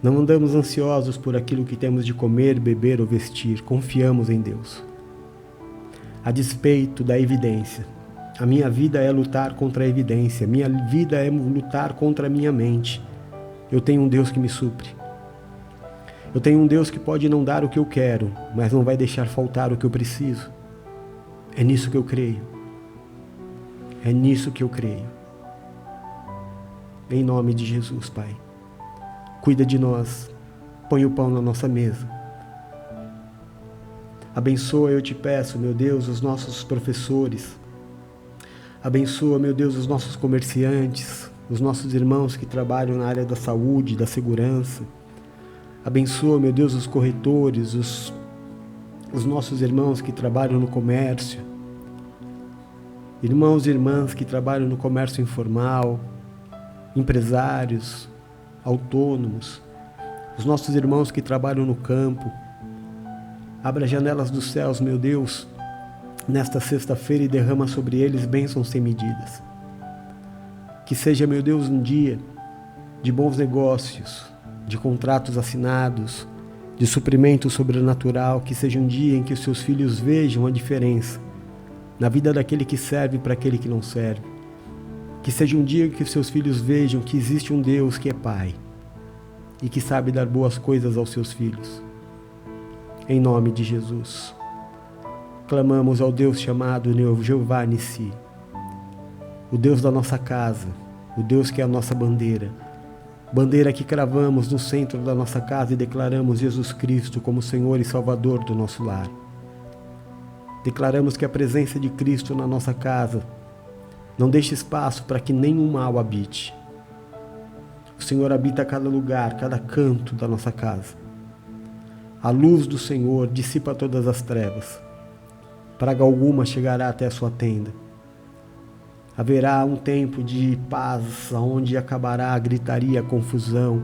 Não andamos ansiosos por aquilo que temos de comer, beber ou vestir. Confiamos em Deus. A despeito da evidência, a minha vida é lutar contra a evidência. A minha vida é lutar contra a minha mente. Eu tenho um Deus que me supre. Eu tenho um Deus que pode não dar o que eu quero, mas não vai deixar faltar o que eu preciso. É nisso que eu creio. É nisso que eu creio. Em nome de Jesus, Pai. Cuida de nós. Põe o pão na nossa mesa. Abençoa, eu te peço, meu Deus, os nossos professores. Abençoa, meu Deus, os nossos comerciantes, os nossos irmãos que trabalham na área da saúde, da segurança. Abençoa, meu Deus, os corretores, os nossos irmãos que trabalham no comércio. Irmãos e irmãs que trabalham no comércio informal, empresários, autônomos, os nossos irmãos que trabalham no campo. Abra as janelas dos céus, meu Deus, nesta sexta-feira e derrama sobre eles bênçãos sem medidas. Que seja, meu Deus, um dia de bons negócios, de contratos assinados, de suprimento sobrenatural, que seja um dia em que os seus filhos vejam a diferença na vida daquele que serve para aquele que não serve. Que seja um dia em que os seus filhos vejam que existe um Deus que é Pai e que sabe dar boas coisas aos seus filhos. Em nome de Jesus, clamamos ao Deus chamado Jeová Nissi, o Deus da nossa casa, o Deus que é a nossa bandeira, bandeira que cravamos no centro da nossa casa e declaramos Jesus Cristo como Senhor e Salvador do nosso lar. Declaramos que a presença de Cristo na nossa casa não deixa espaço para que nenhum mal habite. O Senhor habita cada lugar, cada canto da nossa casa. A luz do Senhor dissipa todas as trevas. Praga alguma chegará até a sua tenda. Haverá um tempo de paz, onde acabará a gritaria, a confusão,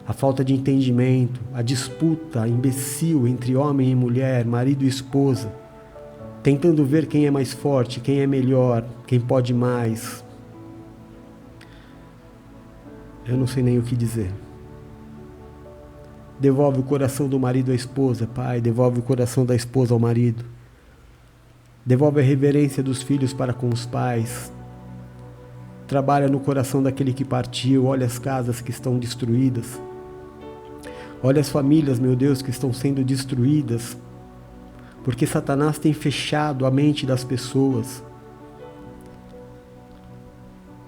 a falta de entendimento, a disputa imbecil entre homem e mulher, marido e esposa, tentando ver quem é mais forte, quem é melhor, quem pode mais. Eu não sei nem o que dizer. Devolve o coração do marido à esposa, Pai, devolve o coração da esposa ao marido. Devolve a reverência dos filhos para com os pais. Trabalha no coração daquele que partiu. Olha as casas que estão destruídas. Olha as famílias, meu Deus, que estão sendo destruídas, porque Satanás tem fechado a mente das pessoas.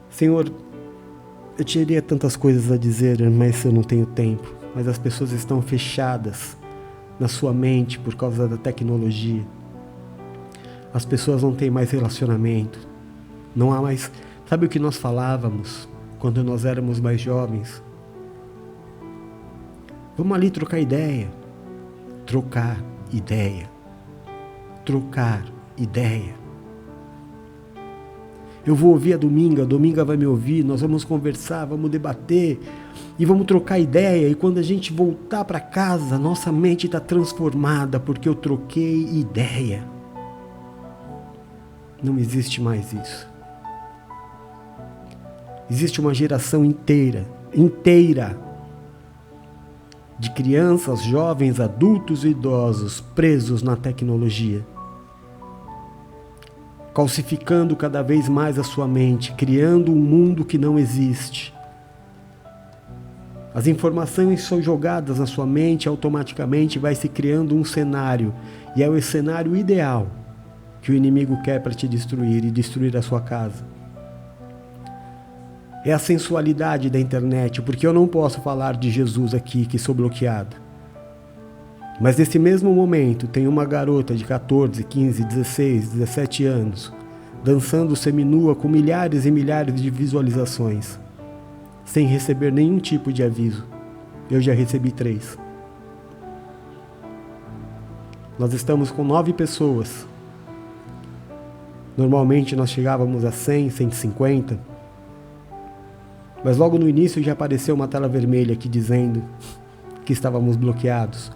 Senhor, eu teria tantas coisas a dizer, mas eu não tenho tempo. Mas as pessoas estão fechadas na sua mente por causa da tecnologia. As pessoas não têm mais relacionamento. Não há mais... Sabe o que nós falávamos quando nós éramos mais jovens? Vamos ali trocar ideia. Trocar ideia. Trocar ideia. Eu vou ouvir a Dominga vai me ouvir, nós vamos conversar, vamos debater e vamos trocar ideia. E quando a gente voltar para casa, nossa mente está transformada porque eu troquei ideia. Não existe mais isso. Existe uma geração inteira de crianças, jovens, adultos e idosos presos na tecnologia, calcificando cada vez mais a sua mente, criando um mundo que não existe. As informações são jogadas na sua mente, automaticamente vai se criando um cenário, e é o cenário ideal que o inimigo quer para te destruir e destruir a sua casa. É a sensualidade da internet, porque eu não posso falar de Jesus aqui, que sou bloqueado. Mas nesse mesmo momento, tem uma garota de 14, 15, 16, 17 anos, dançando seminua com milhares e milhares de visualizações, sem receber nenhum tipo de aviso. Eu já recebi 3. Nós estamos com 9 pessoas. Normalmente nós chegávamos a 100, 150. Mas logo no início já apareceu uma tela vermelha aqui dizendo que estávamos bloqueados.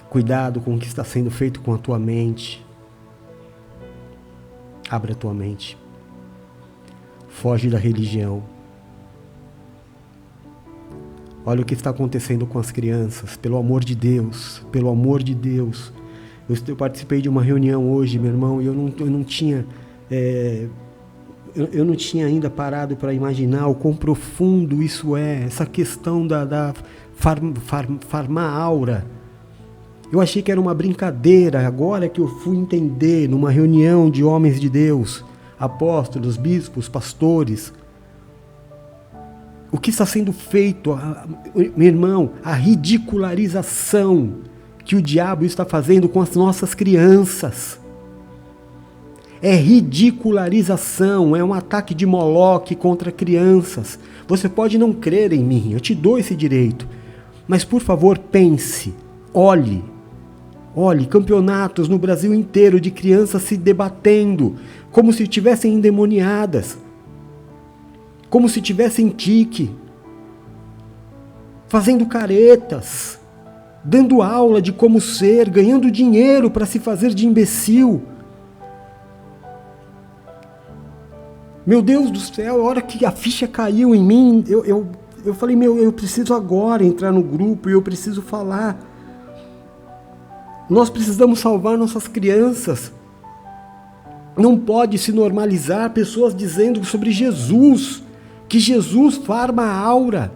Cuidado com o que está sendo feito com a tua mente. Abre a tua mente. Foge da religião. Olha o que está acontecendo com as crianças. Pelo amor de Deus. Pelo amor de Deus. Eu participei de uma reunião hoje, meu irmão, e eu não tinha... Eu não tinha ainda parado para imaginar o quão profundo isso é, essa questão da farma-aura. Eu achei que era uma brincadeira, agora que eu fui entender numa reunião de homens de Deus, apóstolos, bispos, pastores, o que está sendo feito, meu irmão, a ridicularização que o diabo está fazendo com as nossas crianças. É ridicularização, é um ataque de Moloque contra crianças. Você pode não crer em mim, eu te dou esse direito. Mas, por favor, pense, olhe. Olhe, campeonatos no Brasil inteiro de crianças se debatendo, como se estivessem endemoniadas, como se tivessem tique, fazendo caretas, dando aula de como ser, ganhando dinheiro para se fazer de imbecil. Meu Deus do céu, a hora que a ficha caiu em mim, eu falei, eu preciso agora entrar no grupo e eu preciso falar. Nós precisamos salvar nossas crianças. Não pode se normalizar pessoas dizendo sobre Jesus, que Jesus farma a aura,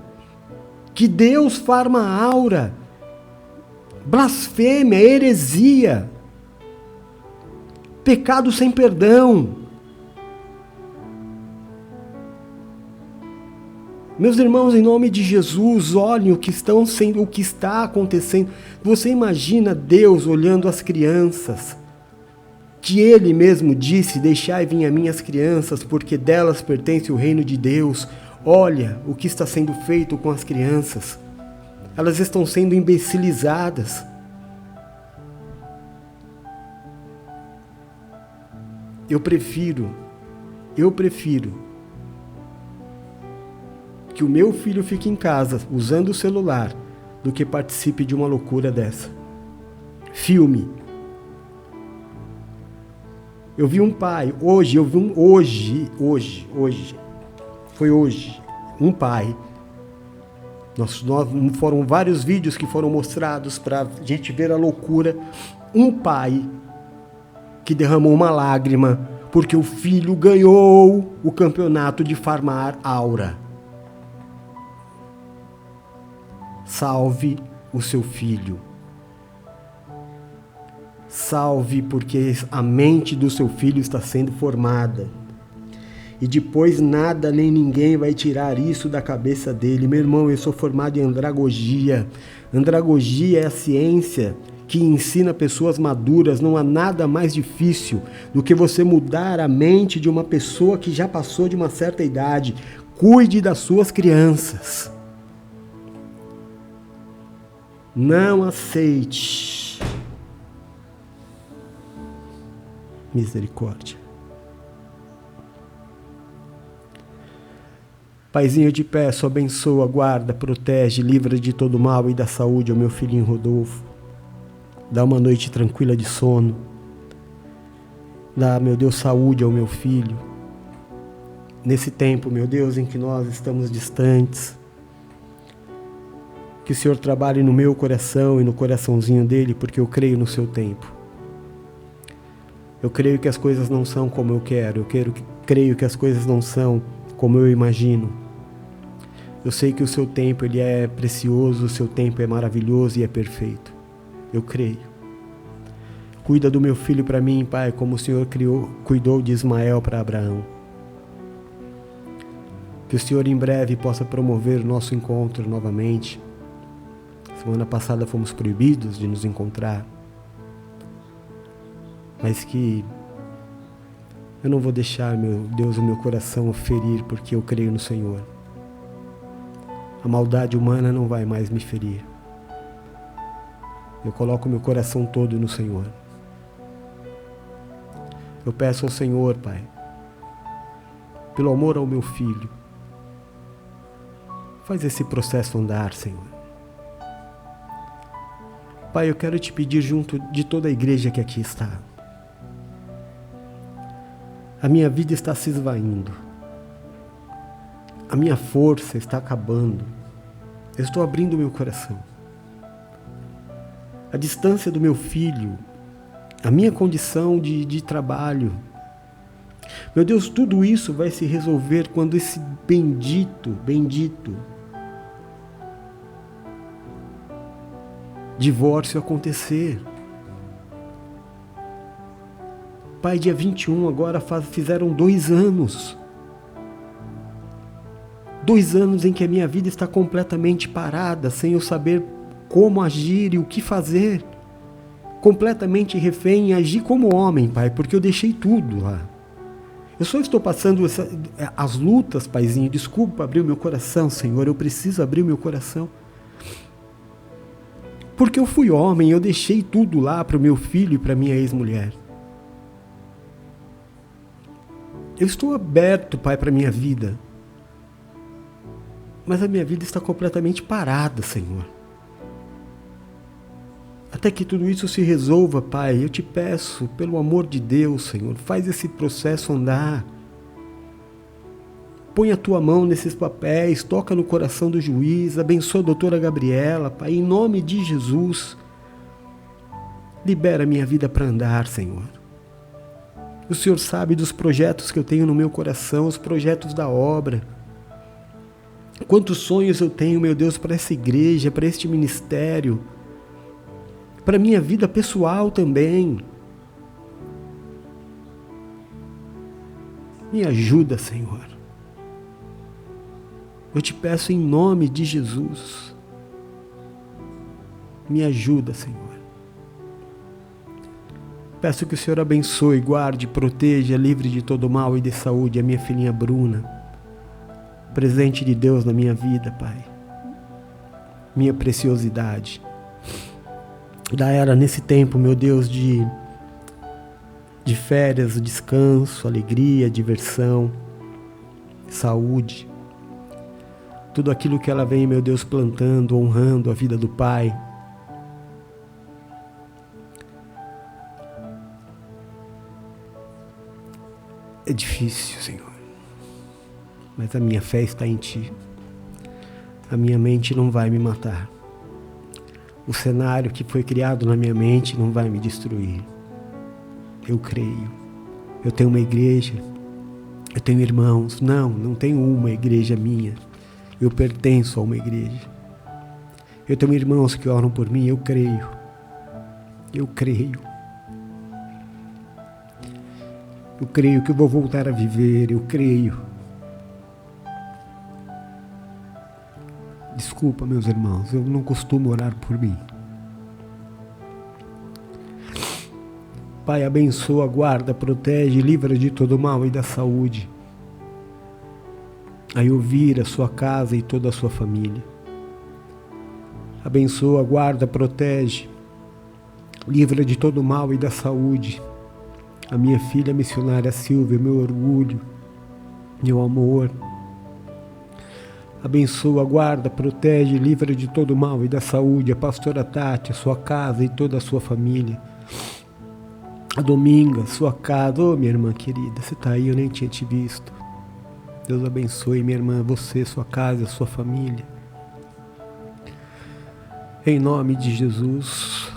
que Deus farma a aura. Blasfêmia, heresia, pecado sem perdão. Meus irmãos, em nome de Jesus, olhem o que está acontecendo. Você imagina Deus olhando as crianças, que Ele mesmo disse, deixai vir a mim as crianças, porque delas pertence o reino de Deus. Olha o que está sendo feito com as crianças. Elas estão sendo imbecilizadas. Eu prefiro que o meu filho fique em casa usando o celular do que participe de uma loucura dessa. Filme. Eu vi um pai, um pai. Foram vários vídeos que foram mostrados para a gente ver a loucura. Um pai que derramou uma lágrima porque o filho ganhou o campeonato de farmar aura. Salve o seu filho. Salve, porque a mente do seu filho está sendo formada. E depois nada nem ninguém vai tirar isso da cabeça dele. Meu irmão, eu sou formado em andragogia. Andragogia é a ciência que ensina pessoas maduras. Não há nada mais difícil do que você mudar a mente de uma pessoa que já passou de uma certa idade. Cuide das suas crianças. Não aceite. Misericórdia. Paizinho, eu te peço, abençoa, guarda, protege, livra de todo mal e da saúde ao meu filhinho Rodolfo. Dá uma noite tranquila de sono. Dá, meu Deus, saúde ao meu filho. Nesse tempo, meu Deus, em que nós estamos distantes. Que o Senhor trabalhe no meu coração e no coraçãozinho dele, porque eu creio no seu tempo. Eu creio que as coisas não são como eu quero. Creio que as coisas não são como eu imagino. Eu sei que o seu tempo ele é precioso, o seu tempo é maravilhoso e é perfeito. Eu creio. Cuida do meu filho para mim, Pai, como o Senhor cuidou de Ismael para Abraão. Que o Senhor em breve possa promover o nosso encontro novamente. Semana passada fomos proibidos de nos encontrar. Mas que eu não vou deixar, meu Deus, o meu coração ferir, porque eu creio no Senhor. A maldade humana não vai mais me ferir. Eu coloco meu coração todo no Senhor. Eu peço ao Senhor, Pai, pelo amor ao meu filho, faz esse processo andar, Senhor. Pai, eu quero te pedir junto de toda a igreja que aqui está. A minha vida está se esvaindo. A minha força está acabando. Eu estou abrindo meu coração. A distância do meu filho, a minha condição de trabalho. Meu Deus, tudo isso vai se resolver quando esse bendito divórcio acontecer. Pai, dia 21 agora fizeram 2 anos. 2 anos em que a minha vida está completamente parada, sem eu saber como agir e o que fazer. Completamente refém em agir como homem, Pai, porque eu deixei tudo lá. Eu só estou passando as lutas, Paizinho. Desculpa abrir o meu coração, Senhor. Eu preciso abrir o meu coração. Porque eu fui homem, eu deixei tudo lá para o meu filho e para minha ex-mulher. Eu estou aberto, Pai, para a minha vida. Mas a minha vida está completamente parada, Senhor. Até que tudo isso se resolva, Pai, eu te peço, pelo amor de Deus, Senhor, faz esse processo andar. Põe a tua mão nesses papéis, toca no coração do juiz, abençoa a doutora Gabriela, Pai, em nome de Jesus. Libera a minha vida para andar, Senhor. O Senhor sabe dos projetos que eu tenho no meu coração, os projetos da obra. Quantos sonhos eu tenho, meu Deus, para essa igreja, para este ministério, para a minha vida pessoal também. Me ajuda, Senhor. Eu te peço em nome de Jesus. Me ajuda, Senhor. Peço que o Senhor abençoe, guarde, proteja, livre de todo mal e de saúde a minha filhinha Bruna. Presente de Deus na minha vida, Pai. Minha preciosidade. Dá ela nesse tempo, meu Deus, de férias, descanso, alegria, diversão, saúde. Tudo aquilo que ela vem, meu Deus, plantando, honrando a vida do Pai. É difícil, Senhor, mas a minha fé está em Ti. A minha mente não vai me matar. O cenário que foi criado na minha mente não vai me destruir. Eu creio. Eu tenho uma igreja. Eu tenho irmãos. Não tenho uma igreja minha. Eu pertenço a uma igreja. Eu tenho irmãos que oram por mim. Eu creio. Eu creio. Eu creio que eu vou voltar a viver. Eu creio. Desculpa, meus irmãos, eu não costumo orar por mim. Pai, abençoa, guarda, protege, livra de todo mal e da saúde. A Elvira, sua casa e toda a sua família. Abençoa, guarda, protege, livra de todo mal e da saúde. A minha filha missionária Silvia, meu orgulho, meu amor. Abençoa, guarda, protege, livra de todo mal e da saúde a pastora Tati, a sua casa e toda a sua família. A Dominga, sua casa. Ô, minha irmã querida, você está aí, eu nem tinha te visto. Deus abençoe, minha irmã, você, sua casa, sua família. Em nome de Jesus.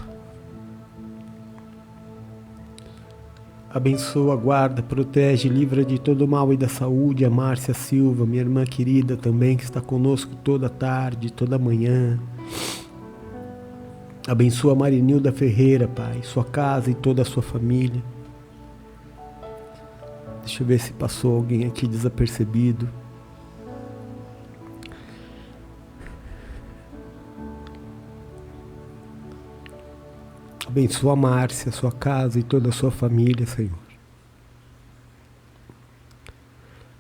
Abençoa, guarda, protege, livra de todo mal e da saúde a Márcia Silva, minha irmã querida também, que está conosco toda tarde, toda manhã. Abençoa a Marinilda Ferreira, Pai, sua casa e toda a sua família. Deixa eu ver se passou alguém aqui desapercebido. Abençoa a Márcia, sua casa e toda a sua família, Senhor.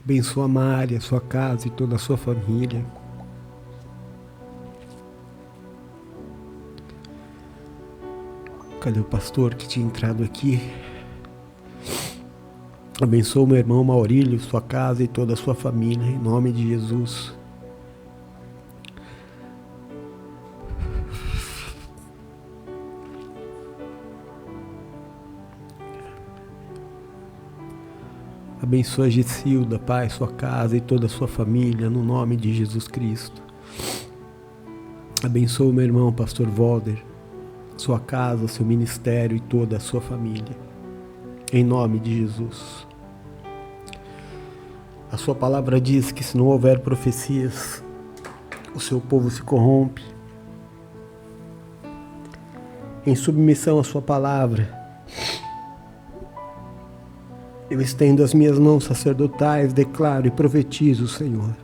Abençoa a Mária, sua casa e toda a sua família. Cadê o pastor que tinha entrado aqui? Abençoa o meu irmão Maurílio, sua casa e toda a sua família, em nome de Jesus. Abençoa a Gisilda, Pai, sua casa e toda a sua família, no nome de Jesus Cristo. Abençoa o meu irmão, pastor Walder, sua casa, seu ministério e toda a sua família, em nome de Jesus. A sua palavra diz que se não houver profecias, o seu povo se corrompe. Em submissão à sua palavra, eu estendo as minhas mãos sacerdotais, declaro e profetizo, Senhor,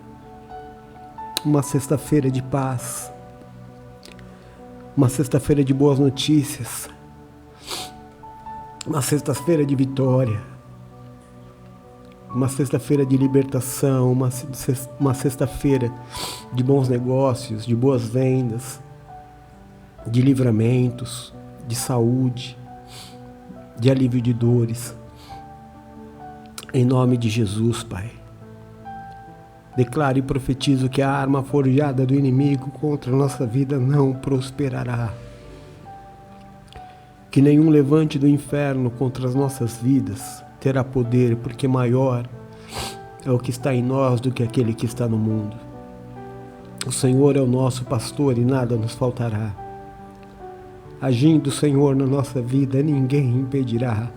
uma sexta-feira de paz, uma sexta-feira de boas notícias, uma sexta-feira de vitória, uma sexta-feira de libertação, uma sexta-feira de bons negócios, de boas vendas, de livramentos, de saúde, de alívio de dores. Em nome de Jesus, Pai. Declaro e profetizo que a arma forjada do inimigo contra a nossa vida não prosperará. Que nenhum levante do inferno contra as nossas vidas terá poder, porque maior é o que está em nós do que aquele que está no mundo. O Senhor é o nosso pastor e nada nos faltará. Agindo o Senhor na nossa vida, ninguém impedirá.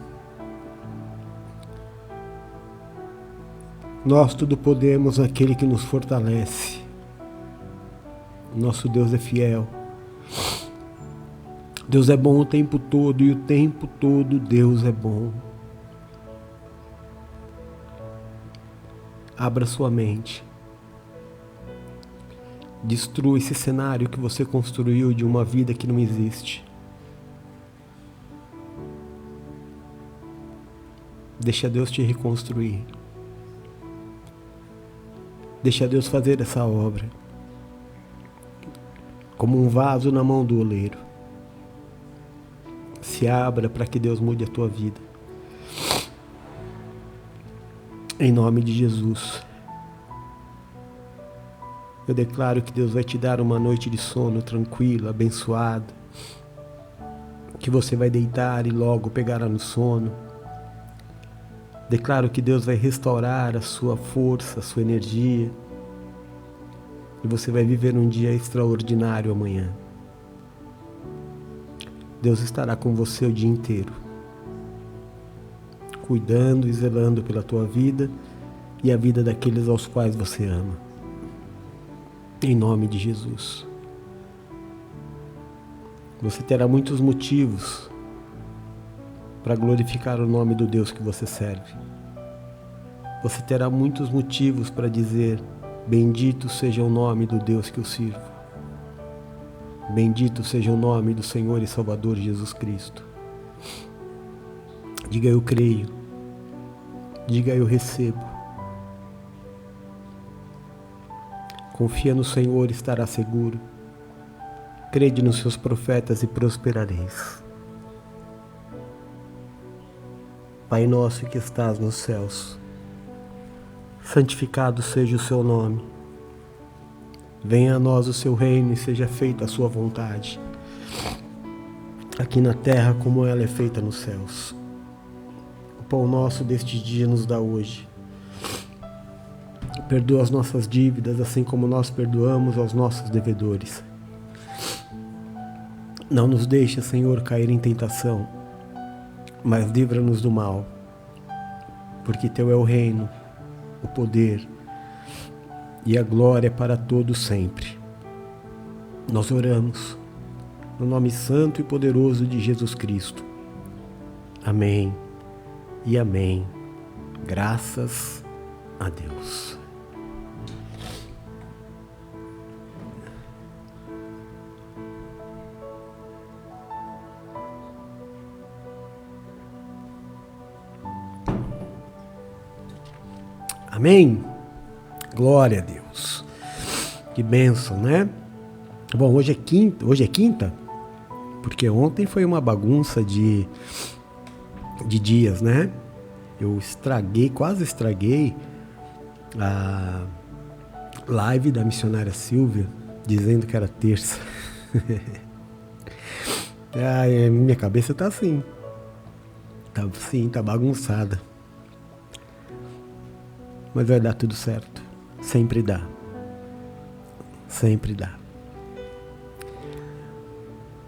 Nós tudo podemos naquele que nos fortalece. Nosso Deus é fiel. Deus é bom o tempo todo e o tempo todo Deus é bom. Abra sua mente. Destrua esse cenário que você construiu de uma vida que não existe. Deixa Deus te reconstruir. Deixa Deus fazer essa obra. Como um vaso na mão do oleiro. Se abra para que Deus mude a tua vida. Em nome de Jesus. Eu declaro que Deus vai te dar uma noite de sono tranquila, abençoada. Que você vai deitar e logo pegará no sono. Declaro que Deus vai restaurar a sua força, a sua energia. E você vai viver um dia extraordinário amanhã. Deus estará com você o dia inteiro, cuidando e zelando pela tua vida e a vida daqueles aos quais você ama. Em nome de Jesus. Você terá muitos motivos para glorificar o nome do Deus que você serve. Você terá muitos motivos para dizer: bendito seja o nome do Deus que eu sirvo. Bendito seja o nome do Senhor e Salvador Jesus Cristo. Diga: eu creio. Diga: eu recebo. Confia no Senhor e estará seguro. Crede nos seus profetas e prosperareis. Pai nosso que estás nos céus, santificado seja o seu nome. Venha a nós o seu reino e seja feita a sua vontade, aqui na terra como ela é feita nos céus. O pão nosso deste dia nos dá hoje. Perdoa as nossas dívidas, assim como nós perdoamos aos nossos devedores. Não nos deixe, Senhor, cair em tentação, mas livra-nos do mal, porque teu é o reino, o poder e a glória para todos sempre. Nós oramos no nome santo e poderoso de Jesus Cristo. Amém e amém. Graças a Deus. Amém? Glória a Deus. Que bênção, né? Bom, hoje é quinta, porque ontem foi uma bagunça de dias, né? Eu quase estraguei a live da missionária Silvia, dizendo que era terça. Minha cabeça tá assim. Tá bagunçada. Mas vai dar tudo certo. Sempre dá. Sempre dá.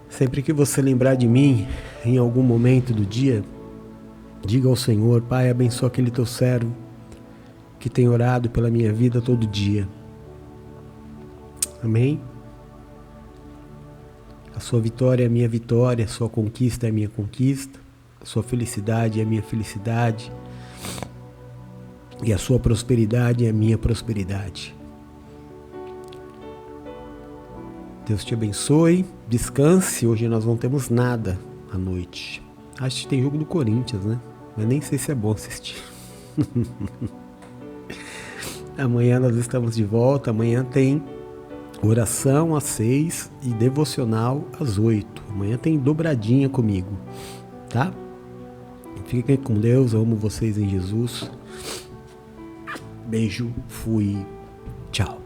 Sempre que você lembrar de mim, em algum momento do dia, diga ao Senhor: Pai, abençoa aquele teu servo que tem orado pela minha vida todo dia. Amém? A sua vitória é a minha vitória, a sua conquista é a minha conquista, a sua felicidade é a minha felicidade e a sua prosperidade é a minha prosperidade. Deus te abençoe, descanse. Hoje nós não temos nada à noite. Acho que tem jogo do Corinthians, né? Mas nem sei se é bom assistir. Amanhã nós estamos de volta. Amanhã tem oração às 6 e devocional às 8. Amanhã tem dobradinha comigo, tá? Fiquem com Deus, eu amo vocês em Jesus. Beijo, fui, tchau.